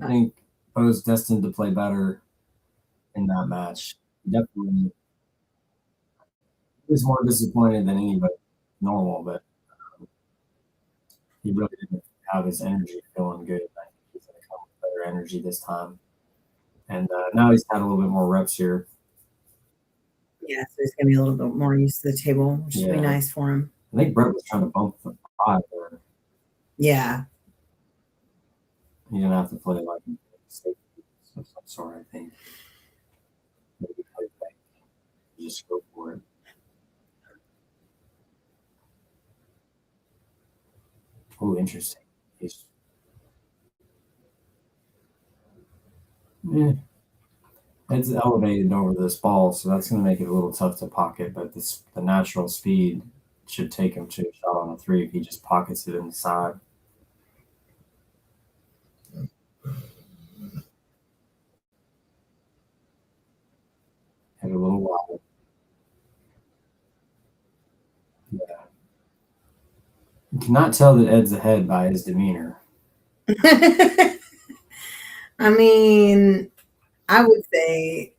I think was destined to play better in that match. Definitely, he was more disappointed than anybody normal, but he really didn't have his energy feeling good. I think he's going to come with better energy this time. And now he's had a little bit more reps here. Yeah, so he's gonna be a little bit more used to the table, which would be nice for him. I think BRET was trying to bump the 5 there. Yeah. He didn't have to play like safety of some sort, I think. Maybe play back. Just go for it. Oh, interesting. It's elevated over this ball, so that's going to make it a little tough to pocket, but the natural speed should take him to a shot on a 3 if he just pockets it inside. Hit a little wide. Yeah. You cannot tell that Ed's ahead by his demeanor. I mean, I would say,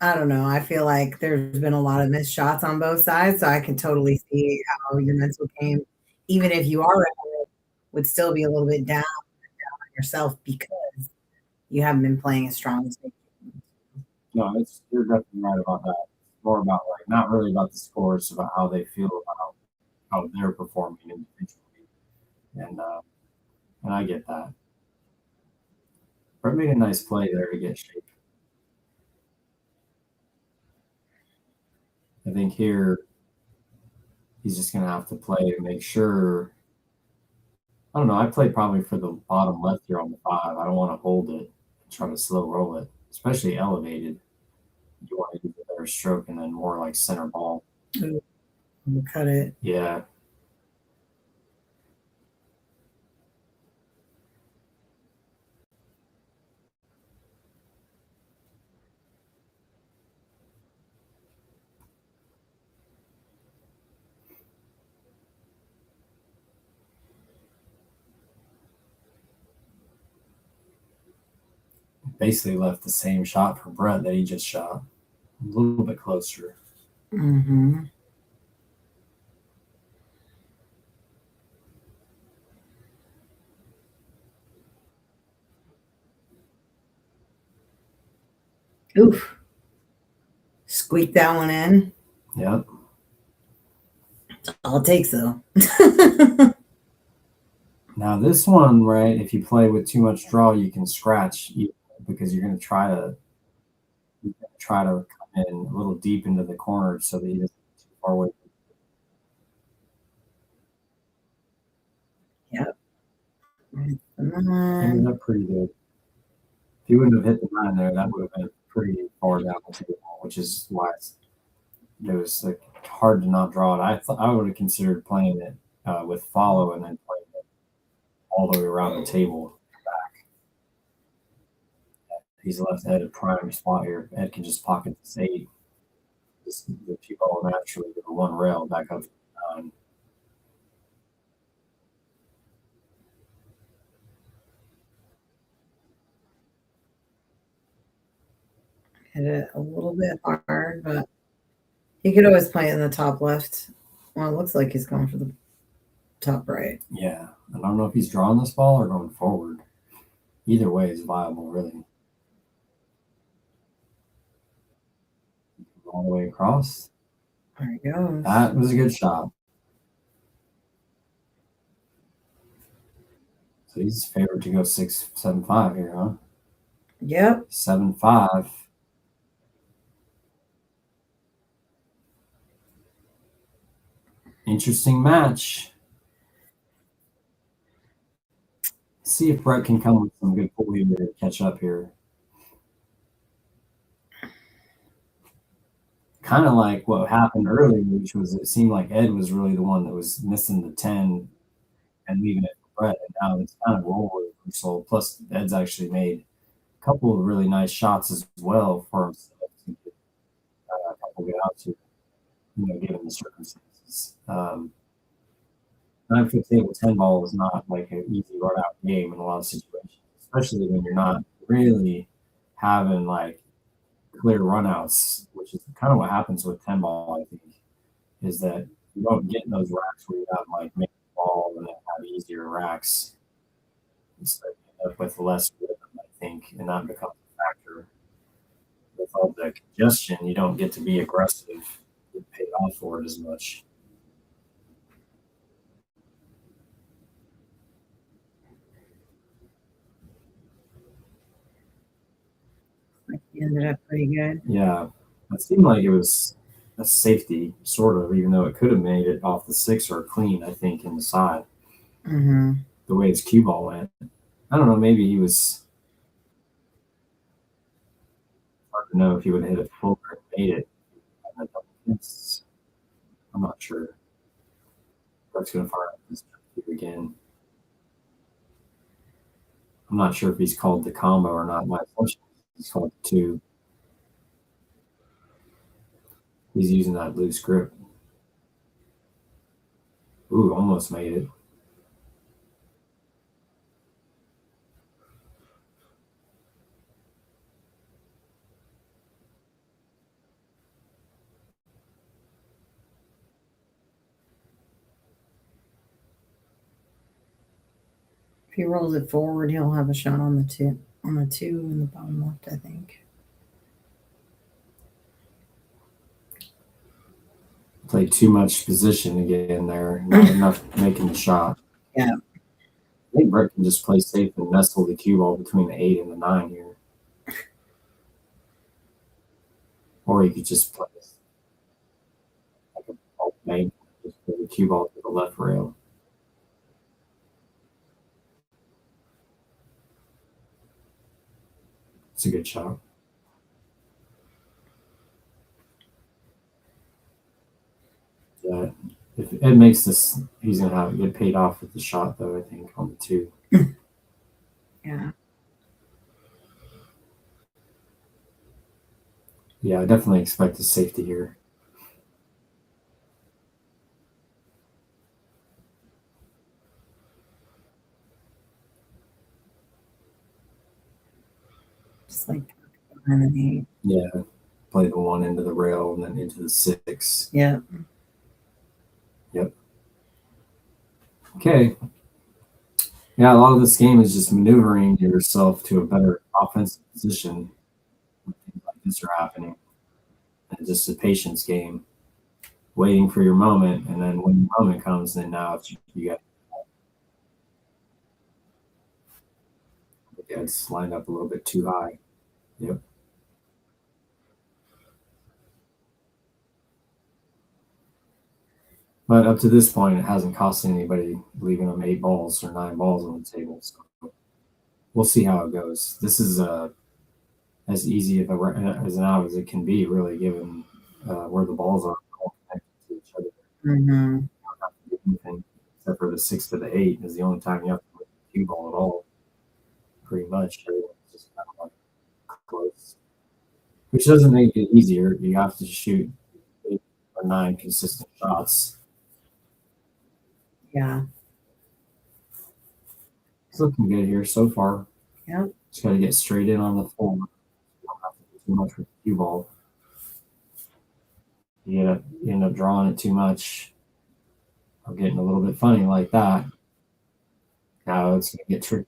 I don't know. I feel like there's been a lot of missed shots on both sides, so I can totally see how your mental game, even if you are ahead, would still be a little bit down on yourself because you haven't been playing as strong as they. No, you're definitely right about that. It's more about like not really about the score, it's about how they feel about how they're performing individually, and I get that. BRET made a nice play there to get shape. I think here he's just going to have to play to make sure. I don't know. I play probably for the bottom left here on the 5. I don't want to hold it and try to slow roll it, especially elevated. You want to do a better stroke and then more like center ball. Cut it. Yeah. Basically left the same shot for BRET that he just shot. A little bit closer. Mm-hmm. Oof. Squeak that one in. Yep. That's all it takes, though. Now this one, right, if you play with too much draw, you can scratch because you're going to try to come in a little deep into the corner so that he doesn't get too far away. Yep. Ended up pretty good. If he wouldn't have hit the 9 there, that would have been pretty far down the table, which is why it was like hard to not draw it. I would have considered playing it with follow and then playing it all the way around the table back. He's left-handed prime spot here. Ed can just pocket this 8. Just the two ball naturally to the 1 rail back up to the 9. Hit it a little bit hard, but he could always play it in the top left. Well, it looks like he's going for the top right. Yeah. I don't know if he's drawing this ball or going forward. Either way is viable, really. All the way across. There he goes. That was a good shot. So he's favored to go 6-7-5 here, huh? Yep. 7-5. Interesting match. See if BRET can come with some good pull here to catch up here. Kind of like what happened earlier, which was it seemed like Ed was really the one that was missing the 10 and leaving it for BRET. And now it's kind of role reversal. Plus, Ed's actually made a couple of really nice shots as well for himself to get a couple good outs here, given the circumstances. 9-foot table 10 ball is not like an easy run out game in a lot of situations, especially when you're not really having like clear runouts, which is kind of what happens with 10 ball, I think, is that you don't get those racks where you have like make the ball and then have easier racks. So you end up with less rhythm, I think, and that becomes a factor. With all the congestion, you don't get to be aggressive, get paid off for it as much. Like he ended up pretty good. Yeah, it seemed like it was a safety, sort of, even though it could have made it off the six or clean, I think, in the side. Mm-hmm. The way his cue ball went. I don't know, maybe he was hard to know if he would have hit it full or made it. I'm not sure. Brett's going to fire up this again. I'm not sure if he's called the combo or not. My assumption is he's called the two. He's using that loose grip. Ooh, almost made it. If he rolls it forward, he'll have a shot on the two in the bottom left, I think. Played too much position again there. Not enough making the shot. Yeah. I think Brett can just play safe and nestle the cue ball between the 8 and the 9 here. Or he could just play like a ball bank, just play the cue ball to the left rail. It's a good shot. Yeah. If Ed makes this, he's going to have get paid off with the shot, though, I think, on the 2. Yeah. Yeah, I definitely expect a safety here. Just like behind the 8. Yeah. Play the 1 into the rail and then into the 6. Yeah. Yep. Okay. Yeah, a lot of this game is just maneuvering yourself to a better offensive position when things like this are happening. And just a patience game, waiting for your moment, and then when your moment comes, then now you got it's lined up a little bit too high. Yep. But up to this point, it hasn't cost anybody leaving them 8 balls or 9 balls on the table. So we'll see how it goes. This is as easy as an out as it can be, really, given where the balls are all connected to each other. Mm-hmm. You don't have to do anything except for the 6 to the 8 is the only time you have to play the cue ball at all. Pretty much, everyone's just kind of like close, which doesn't make it easier. You have to shoot 8 or 9 consistent shots. Yeah. It's looking good here so far. Yep. Just got to get straight in on the 4. You don't have to do too much with the cue ball. You end up drawing it too much or getting a little bit funny like that. Now it's going to get tricky.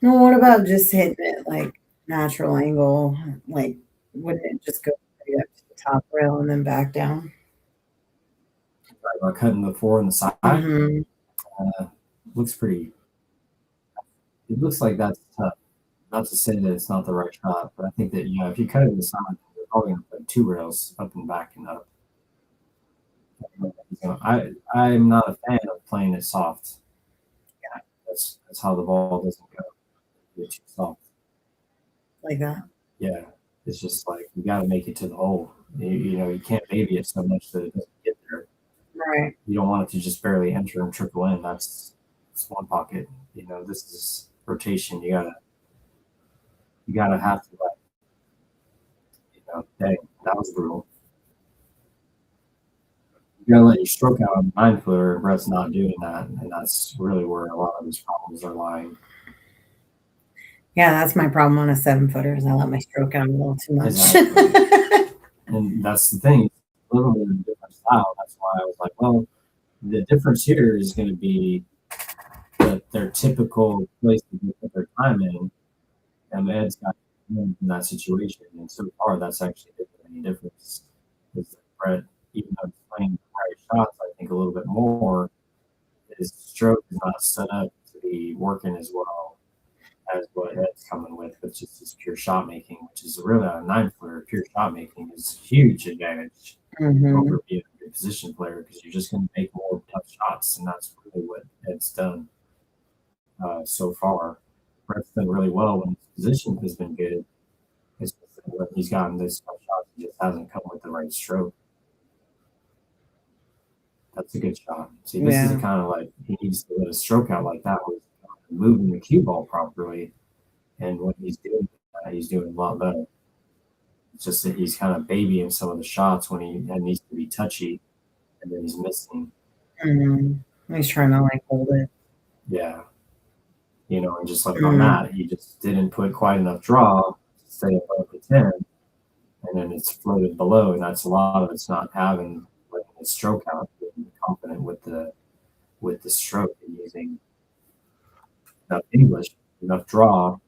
Well, what about just hitting it like natural angle? Like, wouldn't it just go straight up to the top rail and then back down? By cutting the 4 on the side, Mm-hmm. looks pretty. It looks like that's tough. Not to say that it's not the right shot, but I think that if you cut it to the side, you're probably going to put 2 rails up and back and up. I'm not a fan of playing it soft. Yeah, that's how the ball doesn't go. It's too soft. Like that. Yeah, it's just like you got to make it to the hole. You can't baby it so much that it doesn't get there. Right. You don't want it to just barely enter and trickle in. That's one pocket. This is rotation. You gotta have to dang, that was brutal. You gotta let your stroke out on the 9-footer, and Brett's not doing that, and that's really where a lot of his problems are lying. Yeah, that's my problem on a 7-footer is I let my stroke out a little too much. Exactly. And that's the thing, a little bit of a different style. That's why I was like, well, the difference here is going to be that their typical place to put their time in, and Ed's got in that situation. And so far, that's actually didn't make any difference. Is that Brett, even though he's playing the right shots, I think a little bit more, his stroke is not set up to be working as well as what Ed's coming with just his pure shot making, which is really on a 9-footer. Pure shot making is a huge advantage over being a good position player because you're just going to make more tough shots, and that's really what Ed's done so far. Brett's done really well when his position has been good. It's just that when he's gotten this tough shots, he just hasn't come with the right stroke. That's a good shot. See, this is kind of like he needs to let a stroke out like that with moving the cue ball properly. And when he's doing that, he's doing a lot better. It's just that he's kind of babying some of the shots when he needs to be touchy, and then he's missing. He's trying to like hold it. Yeah. You know, and just like on that, he just didn't put quite enough draw to stay above the 10, and then it's floated below, and that's a lot of it's not letting the stroke out, being confident with the stroke and using enough English, enough draw,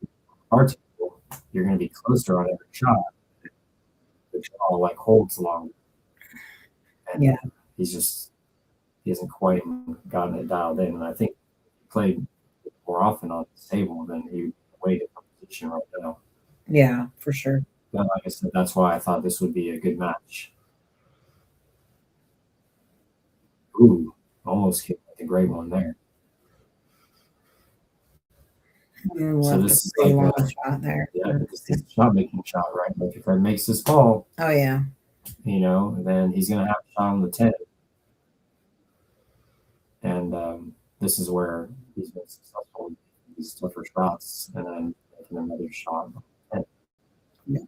our table, you're going to be closer on every shot. The draw like holds longer. And he hasn't quite gotten it dialed in. And I think he played more often on this table than he way different position right now. Yeah, for sure. But like I said, that's why I thought this would be a good match. Ooh, almost hit the great one there. So this is like a shot there. Yeah, because this is a shot making shot, right? Like if Ed makes this ball, oh yeah, you know, then he's gonna have a shot on the 10. And this is where he's been successful in these tougher shots and then making another shot. Yeah.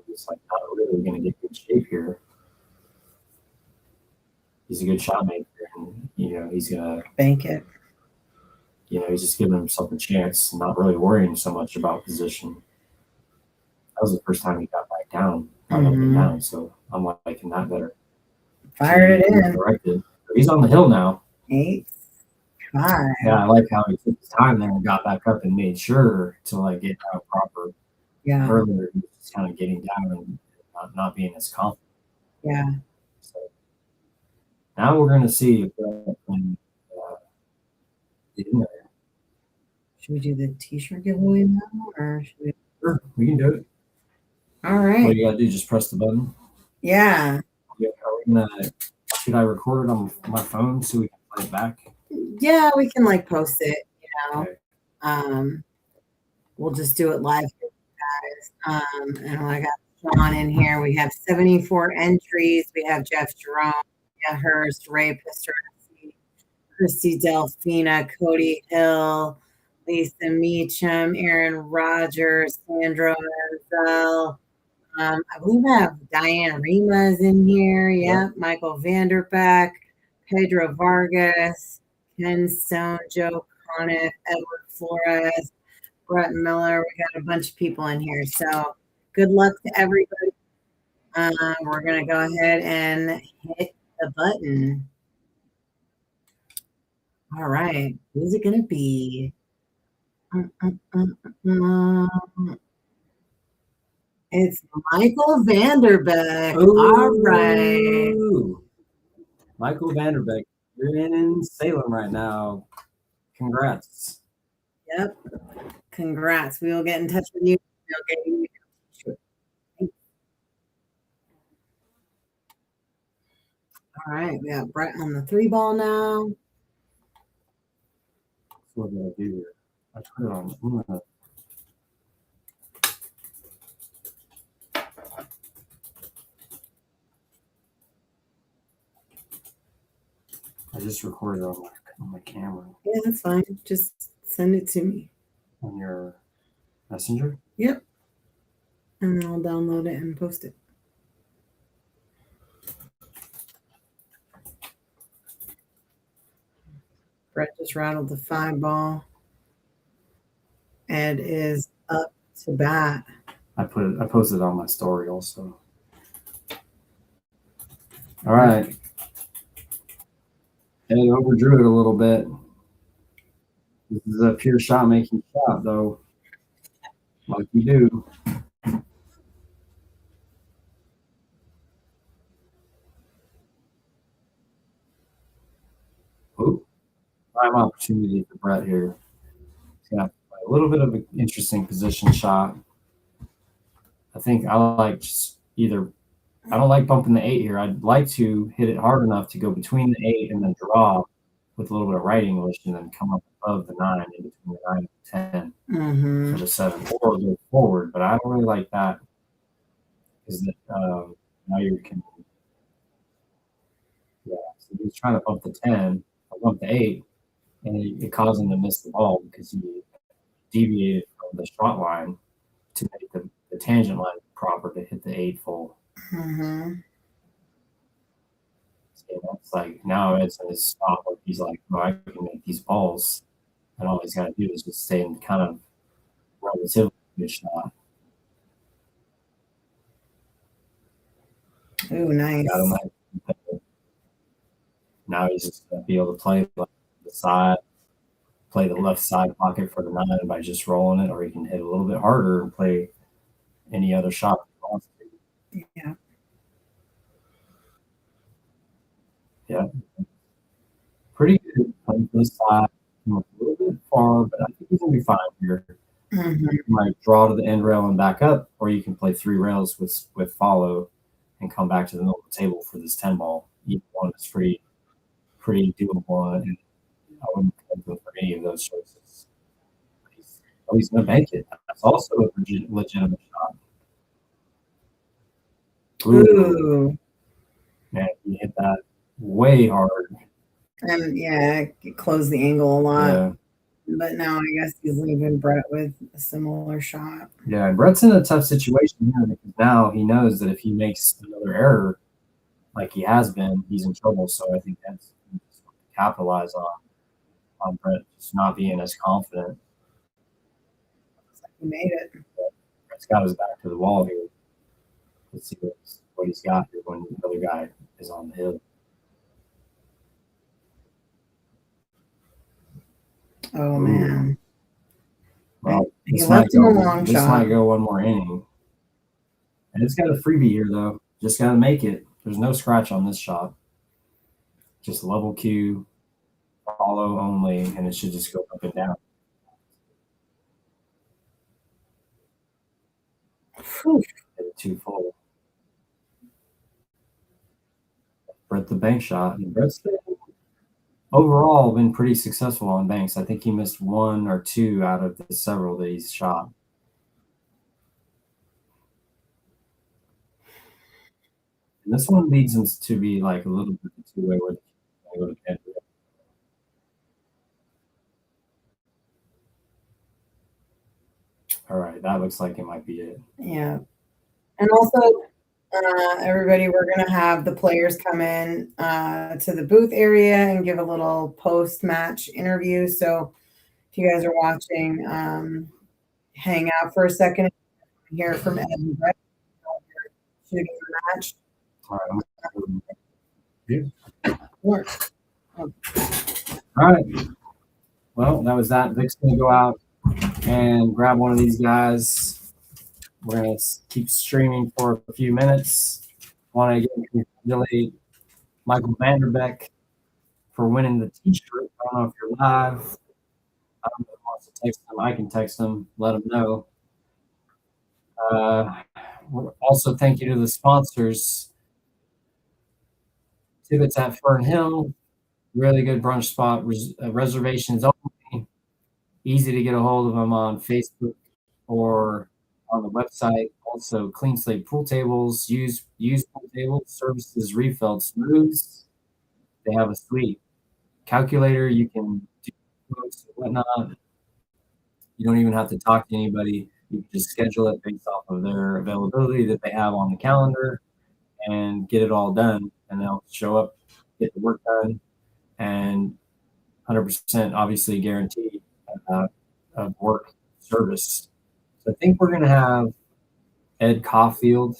He's like not really going to get good shape here. He's a good shot maker, and you know he's going to bank it. You know, he's just giving himself a chance, not really worrying so much about position. That was the first time he got back down, down. So I'm liking that better. Fired it in. Directed. He's on the hill now. 8-5. Yeah, I like how he took his time there and got back up and made sure to like get out proper. Yeah. Earlier, he was just kind of getting down and not being as confident. Yeah. So now we're going to see if Brett can get in there. Should we do the t-shirt giveaway now, or should we? Sure, we can do it. All right. What you got to do? Just press the button. Yeah. Should I record it on my phone so we can play it back? Yeah, we can like post it. You know, Okay. We'll just do it live for you guys. And I got Shawn in here. We have 74 entries. We have Jeff Jerome, Mia Hurst, Ray Pistoresi, Christy Delfina, Cody Hill, Lisa Meacham, Aaron Rogers, Sandra Menzel. I believe I have Diane Rima's in here. Yeah. Michael Vanderbeck, Pedro Vargas, Ken Stone, Joe Conniff, Edward Flores, Brett Miller. We got a bunch of people in here. So good luck to everybody. We're going to go ahead and hit the button. All right. Who's it going to be? It's Michael Vanderbeck. Ooh. All right. Michael Vanderbeck, you're in Salem right now. Congrats. Yep. Congrats. We will get in touch with you. We'll get you. All right. We got Brett on the 3-ball now. What did I do here? I put it on. I just recorded on my camera. Yeah, that's fine. Just send it to me. On your messenger? Yep. And then I'll download it and post it. Brett just rattled the 5-ball. Ed is up to bat. I posted it on my story also. All right. Ed overdrew it a little bit. This is a pure shot making shot, though, like you do. Oh, prime opportunity for Brett here. He's gonna have to play a little bit of an interesting position shot. I think I like just either. I don't like bumping the 8 here. I'd like to hit it hard enough to go between the 8 and then draw with a little bit of right English and then come up above the 9 in between the 9 and 10 for the 7 or go forward. But I don't really like that because now you can, yeah. So he's trying to bump the 10 or bump the 8 and it caused him to miss the ball because he deviated from the shot line to make the tangent line proper to hit the 8 full. So that's like now Ed's in his spot where he's like, oh, I can make these balls, and all he's got to do is just stay in kind of relatively good shot. Ooh, nice. Got him. Now he's just gonna be able to play like the side, play the left side pocket for the 9 by just rolling it, or he can hit a little bit harder and play any other shot he wants to. Yeah. Yeah. Pretty good playing for the side. A little bit far, but I think he's going to be fine here. You might draw to the end rail and back up, or you can play 3 rails with follow and come back to the middle of the table for this 10 ball. Either one is pretty doable, and I wouldn't go for any of those choices. He's going to make it. That's also a legitimate shot. Ooh. Man, he hit that way hard. And yeah, it closed the angle a lot. Yeah. But now I guess he's leaving Brett with a similar shot. Yeah, and Brett's in a tough situation here because now he knows that if he makes another error like he has been, he's in trouble. So I think that's to capitalize on Brett just not being as confident. Looks like he made it. Brett's got his back to the wall here. Let's see what he's got here when the other guy is on the hill. Oh, man. Well, he left him a long shot. This might go one more inning. And it's got a freebie here, though. Just got to make it. There's no scratch on this shot. Just level Q, follow only, and it should just go up and down. Too full. Brett the bank shot. And Brett's overall been pretty successful on banks. I think he missed 1 or 2 out of the several that he's shot. And this one leads him to be like a little bit of a two-way where they go to bed. All right, that looks like it might be it. Yeah. And also, everybody, we're going to have the players come in to the booth area and give a little post-match interview. So if you guys are watching, hang out for a second and hear from Ed and Brett shooting the match. All right. Well, that was that. Vic's going to go out and grab one of these guys. We're going to keep streaming for a few minutes. Want to congratulate Michael Vanderbeck for winning the t-shirt. I don't know if you're live. I don't know if he wants to text him. I can text him, let him know. Also, thank you to the sponsors. Tibbitts at Fernhill, really good brunch spot. Reservations only. Easy to get a hold of them on Facebook or on the website. Also, Clean Slate Pool Tables, used pool tables, services, refilled smooths. They have a sweet calculator. You can do quotes and whatnot. You don't even have to talk to anybody. You can just schedule it based off of their availability that they have on the calendar and get it all done. And they'll show up, get the work done, and 100% obviously guaranteed of work service. So I think we're going to have Ed CAULFIELD.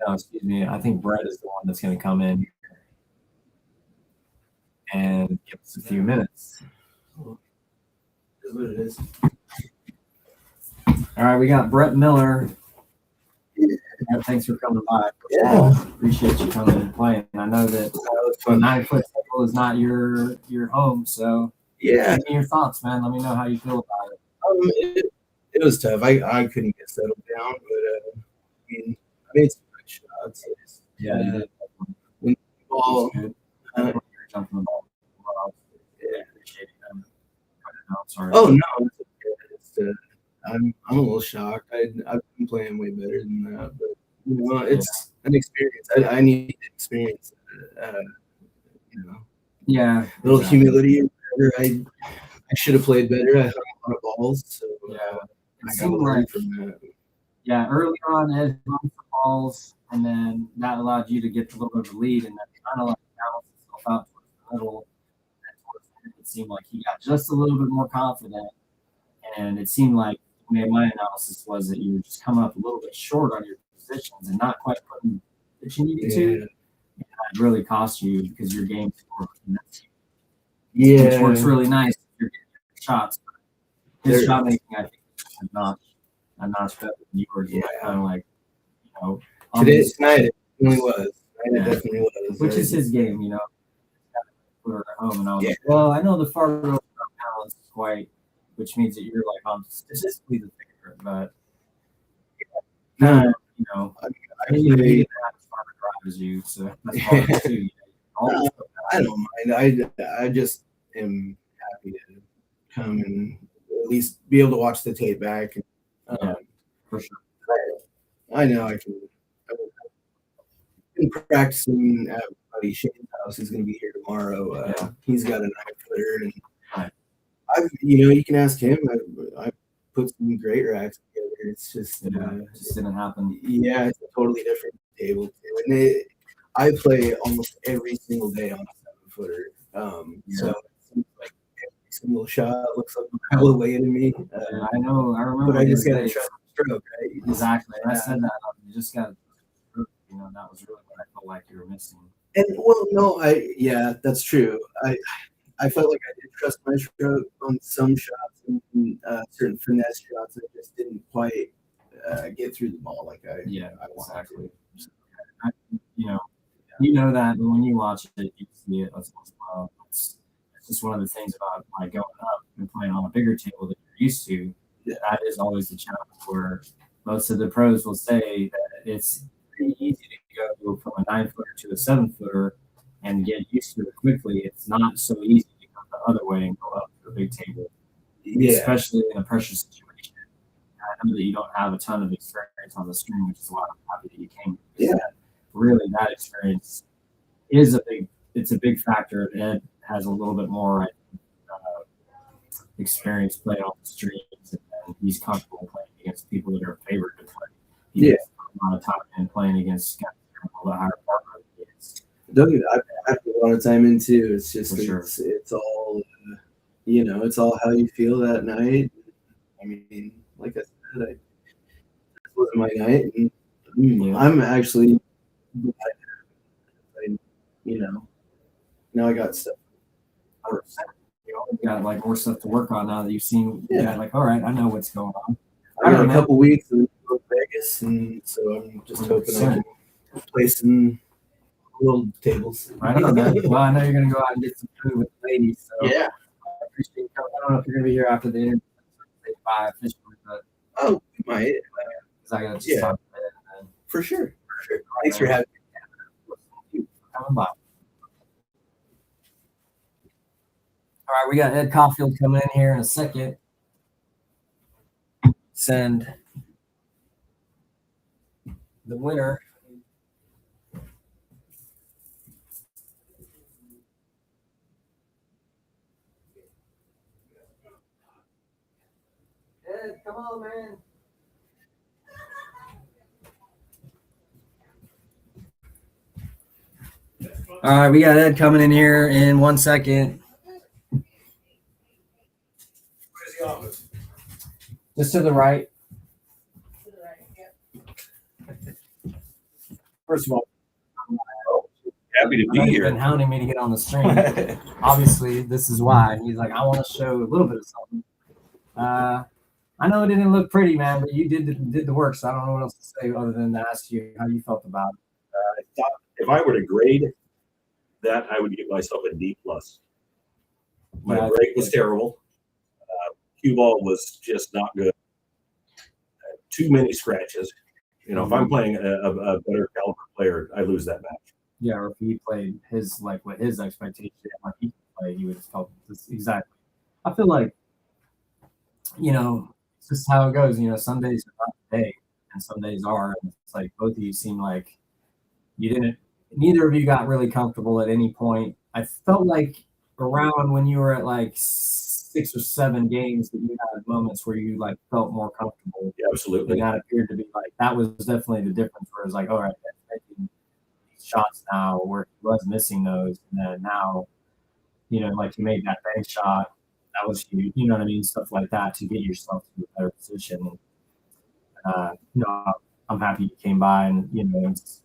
No, excuse me. I think BRET is the one that's going to come in and give us a few minutes. That's what it is. All right, we got Brett Miller. Thanks for coming by. Yeah. Appreciate you coming and playing. I know that a 9-foot table is not your home, so Yeah. give me your thoughts, man. Let me know how you feel about it. It was tough. I couldn't get settled down, but I made some good shots. Yeah, you did. When the ball, Good. You're jumping the ball. yeah. Appreciate it. No, sorry. Oh no, it's okay. I'm a little shocked. I've been playing way better than that, but it's an experience. I need to experience. Yeah, A little exactly. humility. Or whatever. I should have played better. I hit a lot of balls, so Yeah, I it got seemed learn like from that. yeah, early on Ed hung for balls, and then that allowed you to get a little bit of a lead, and then kind of like balance itself out towards the middle. And towards the end, it seemed like he got just a little bit more confident, and it seemed like my analysis was that you were just coming up a little bit short on your positions and not quite putting that you needed to. And that really cost you because your game score, which works really nice if you're getting your shots. His shot making, I think, is not a notch better than yours. Yeah. Kind of like, Tonight it definitely was. Yeah. It definitely was. Which is his game, Put her at home, and I was like, well, I know the Fargo balance is quite, which means that you're like statistically the favorite, but I mean, you didn't have as far a drive as you, so that's hard too. I don't mind. I just am happy to come and at least be able to watch the tape back. Yeah, for sure. I know I can. I've been practicing at my buddy Shane's house. He's going to be here tomorrow. He's got a 9-footer, and you can ask him. I put some great racks together. It's just it just didn't happen. Yeah, it's a totally different table too, and I play almost every single day on a 7-footer. So it seems like every single shot looks like a mile away to me. I know. I remember. But I just got to trust the stroke, right? Exactly. I said that. You just got to. That was really what I felt like you were missing. And that's true. I felt like I did trust my stroke on some shots and certain finesse shots. I just didn't quite get through the ball like I exactly. You know that, but when you watch it, you see it as well. It's just one of the things about like going up and playing on a bigger table that you're used to. Yeah. That is always the challenge where most of the pros will say that it's pretty easy to go from a 9-footer to a 7-footer and get used to it quickly. It's not so easy to go the other way and go up to a big table, especially in a pressure situation. I know that you don't have a ton of experience on the stream, which is why I'm happy that you came. Yeah. Really, that experience is it's a big factor. Ed has a little bit more experience playing on the streams, and he's comfortable playing against people that are favored to play. He has a lot of time in playing against guys a lot higher partner. I put a lot of time into. It's just sure. It's all it's all how you feel that night. I mean, like I said, this wasn't my night, and I'm actually. Now I got stuff. You got like more stuff to work on now that you've seen. Yeah, like all right, I know what's going on. I got a couple weeks in Vegas, and so I'm just hoping I can play some little tables. Right on, man. Well, I know you're gonna go out and get some food with the ladies. So yeah, I appreciate you coming. I don't know if you're gonna be here after the interview. Say bye officially, but we might. Because I gotta just talk to it. And for sure. Thanks for having me. Coming by. All right, we got Ed CAULFIELD coming in here in a second. Send the winner. Ed, come on, man. All right, we got Ed coming in here in 1 second. office. Just to the right. First of all, Happy to I be know he's here. been hounding me to get on the stream. Obviously, this is why. He's like, I want to show a little bit of something. I know it didn't look pretty, man, but you did the work, so I don't know what else to say other than to ask you how you felt about it. I thought if I were to grade that, I would give myself a D+. My Yeah, break was terrible. Cue ball was just not good. Too many scratches. You know, if I'm playing a better caliber player, I lose that match. Yeah, or if he played his what his expectation like he could play, he would have felt this exactly. I feel like, it's just how it goes. Some days are not the day, and some days are. And it's like both of you seem like neither of you got really comfortable at any point. I felt like around when you were at like 6 or 7 games that you had moments where you like felt more comfortable. Yeah, absolutely. And that appeared to be like, that was definitely the difference where it was like, all right, I'm making these shots now where he was missing those. And then now, like you made that bank shot, that was huge, you know what I mean? Stuff like that to get yourself to a better position. And, I'm happy you came by and, it's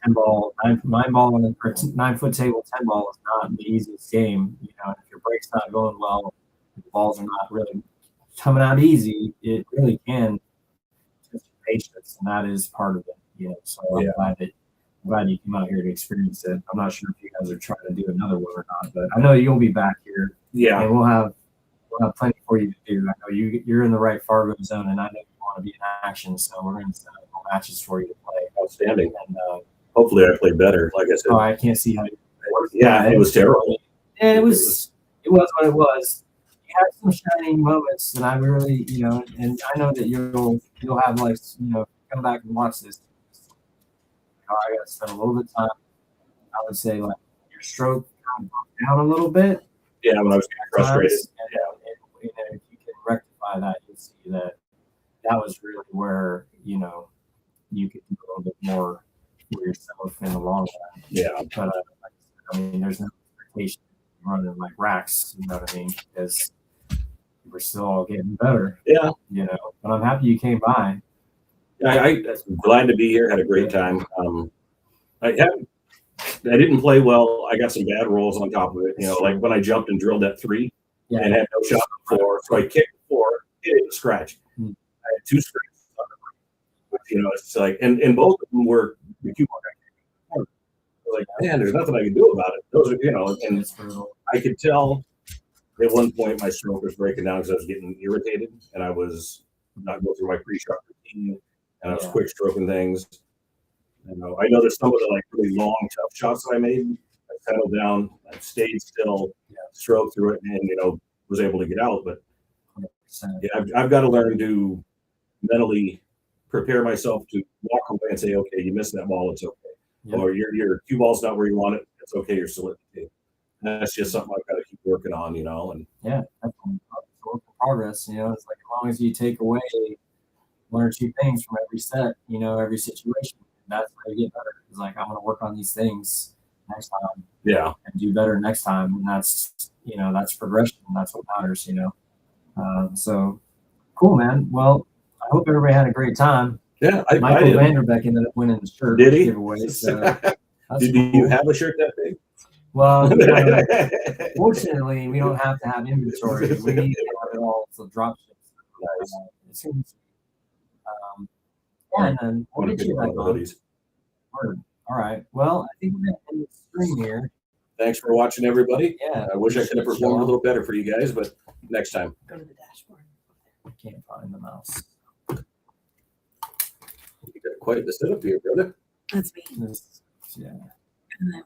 10 ball, 9 ball on a 9-foot table, 10 ball is not the easiest game. If your break's not going well, the balls are not really coming out easy, it really can test your patience, and that is part of it. So I'm glad you came out here to experience it. I'm not sure if you guys are trying to do another one or not, but I know you'll be back here. Yeah. And we'll have plenty for you to do. I know you're in the right Fargo zone, and I know you want to be in action, so we're going to set up matches for you to play. Outstanding. And hopefully I played better, like I said. I can't see how you Yeah, it was terrible. And it was what it was. You had some shining moments, and I really, and I know that you'll have like, come back and watch this. I got to spend a little bit of time. I would say like your stroke kind of broke down a little bit. Yeah, when I was getting frustrated. And if you can rectify that, you'll see that was really where you could do a little bit more for yourself in the long run. Yeah. But there's no expectation of running like racks, you know what I mean? Because we're still all getting better. Yeah. But I'm happy you came by. I'm glad to be here. Had a great time. I didn't play well. I got some bad rolls on top of it. Like when I jumped and drilled that 3 and had no shot before. So I kicked 4, hit it, scratch. I had 2 scratches on the break. It's like, and both of them were the coupon. I was like, man, there's nothing I can do about it. Those are, and I could tell at one point my stroke was breaking down because I was getting irritated and I was not going through my pre-shot routine and I was quick stroking things. I know that some of the like really long, tough shots that I made, I settled down, I stayed still, stroked through it, and was able to get out. But I've got to learn to mentally prepare myself to walk away and say, okay, you missed that ball, it's okay. Yeah. Or your cue ball's not where you want it, it's okay, you're still at the table. That's just something I've got to keep working on, and yeah, definitely. It's a work in progress. It's like as long as you take away 1 or 2 things from every set, every situation, that's how you get better. It's like, I'm going to work on these things next time. Yeah. And do better next time. And that's, that's progression. That's what matters, So cool, man. Well, I hope everybody had a great time. Yeah. Michael Vanderbeck ended up winning the shirt. Did he? Giveaway, so did you have a shirt that big? Well, fortunately, we don't have to have inventory. We need to have it all to drop ship. Nice. And then we'll get you back on. Word. All right. Well, I think we're going to end the stream here. Thanks for watching, everybody. Yeah. I wish I could have performed a little better for you guys, but next time. Go to the dashboard. I can't find the mouse. You got quite the setup here, brother. That's me. Yeah. And then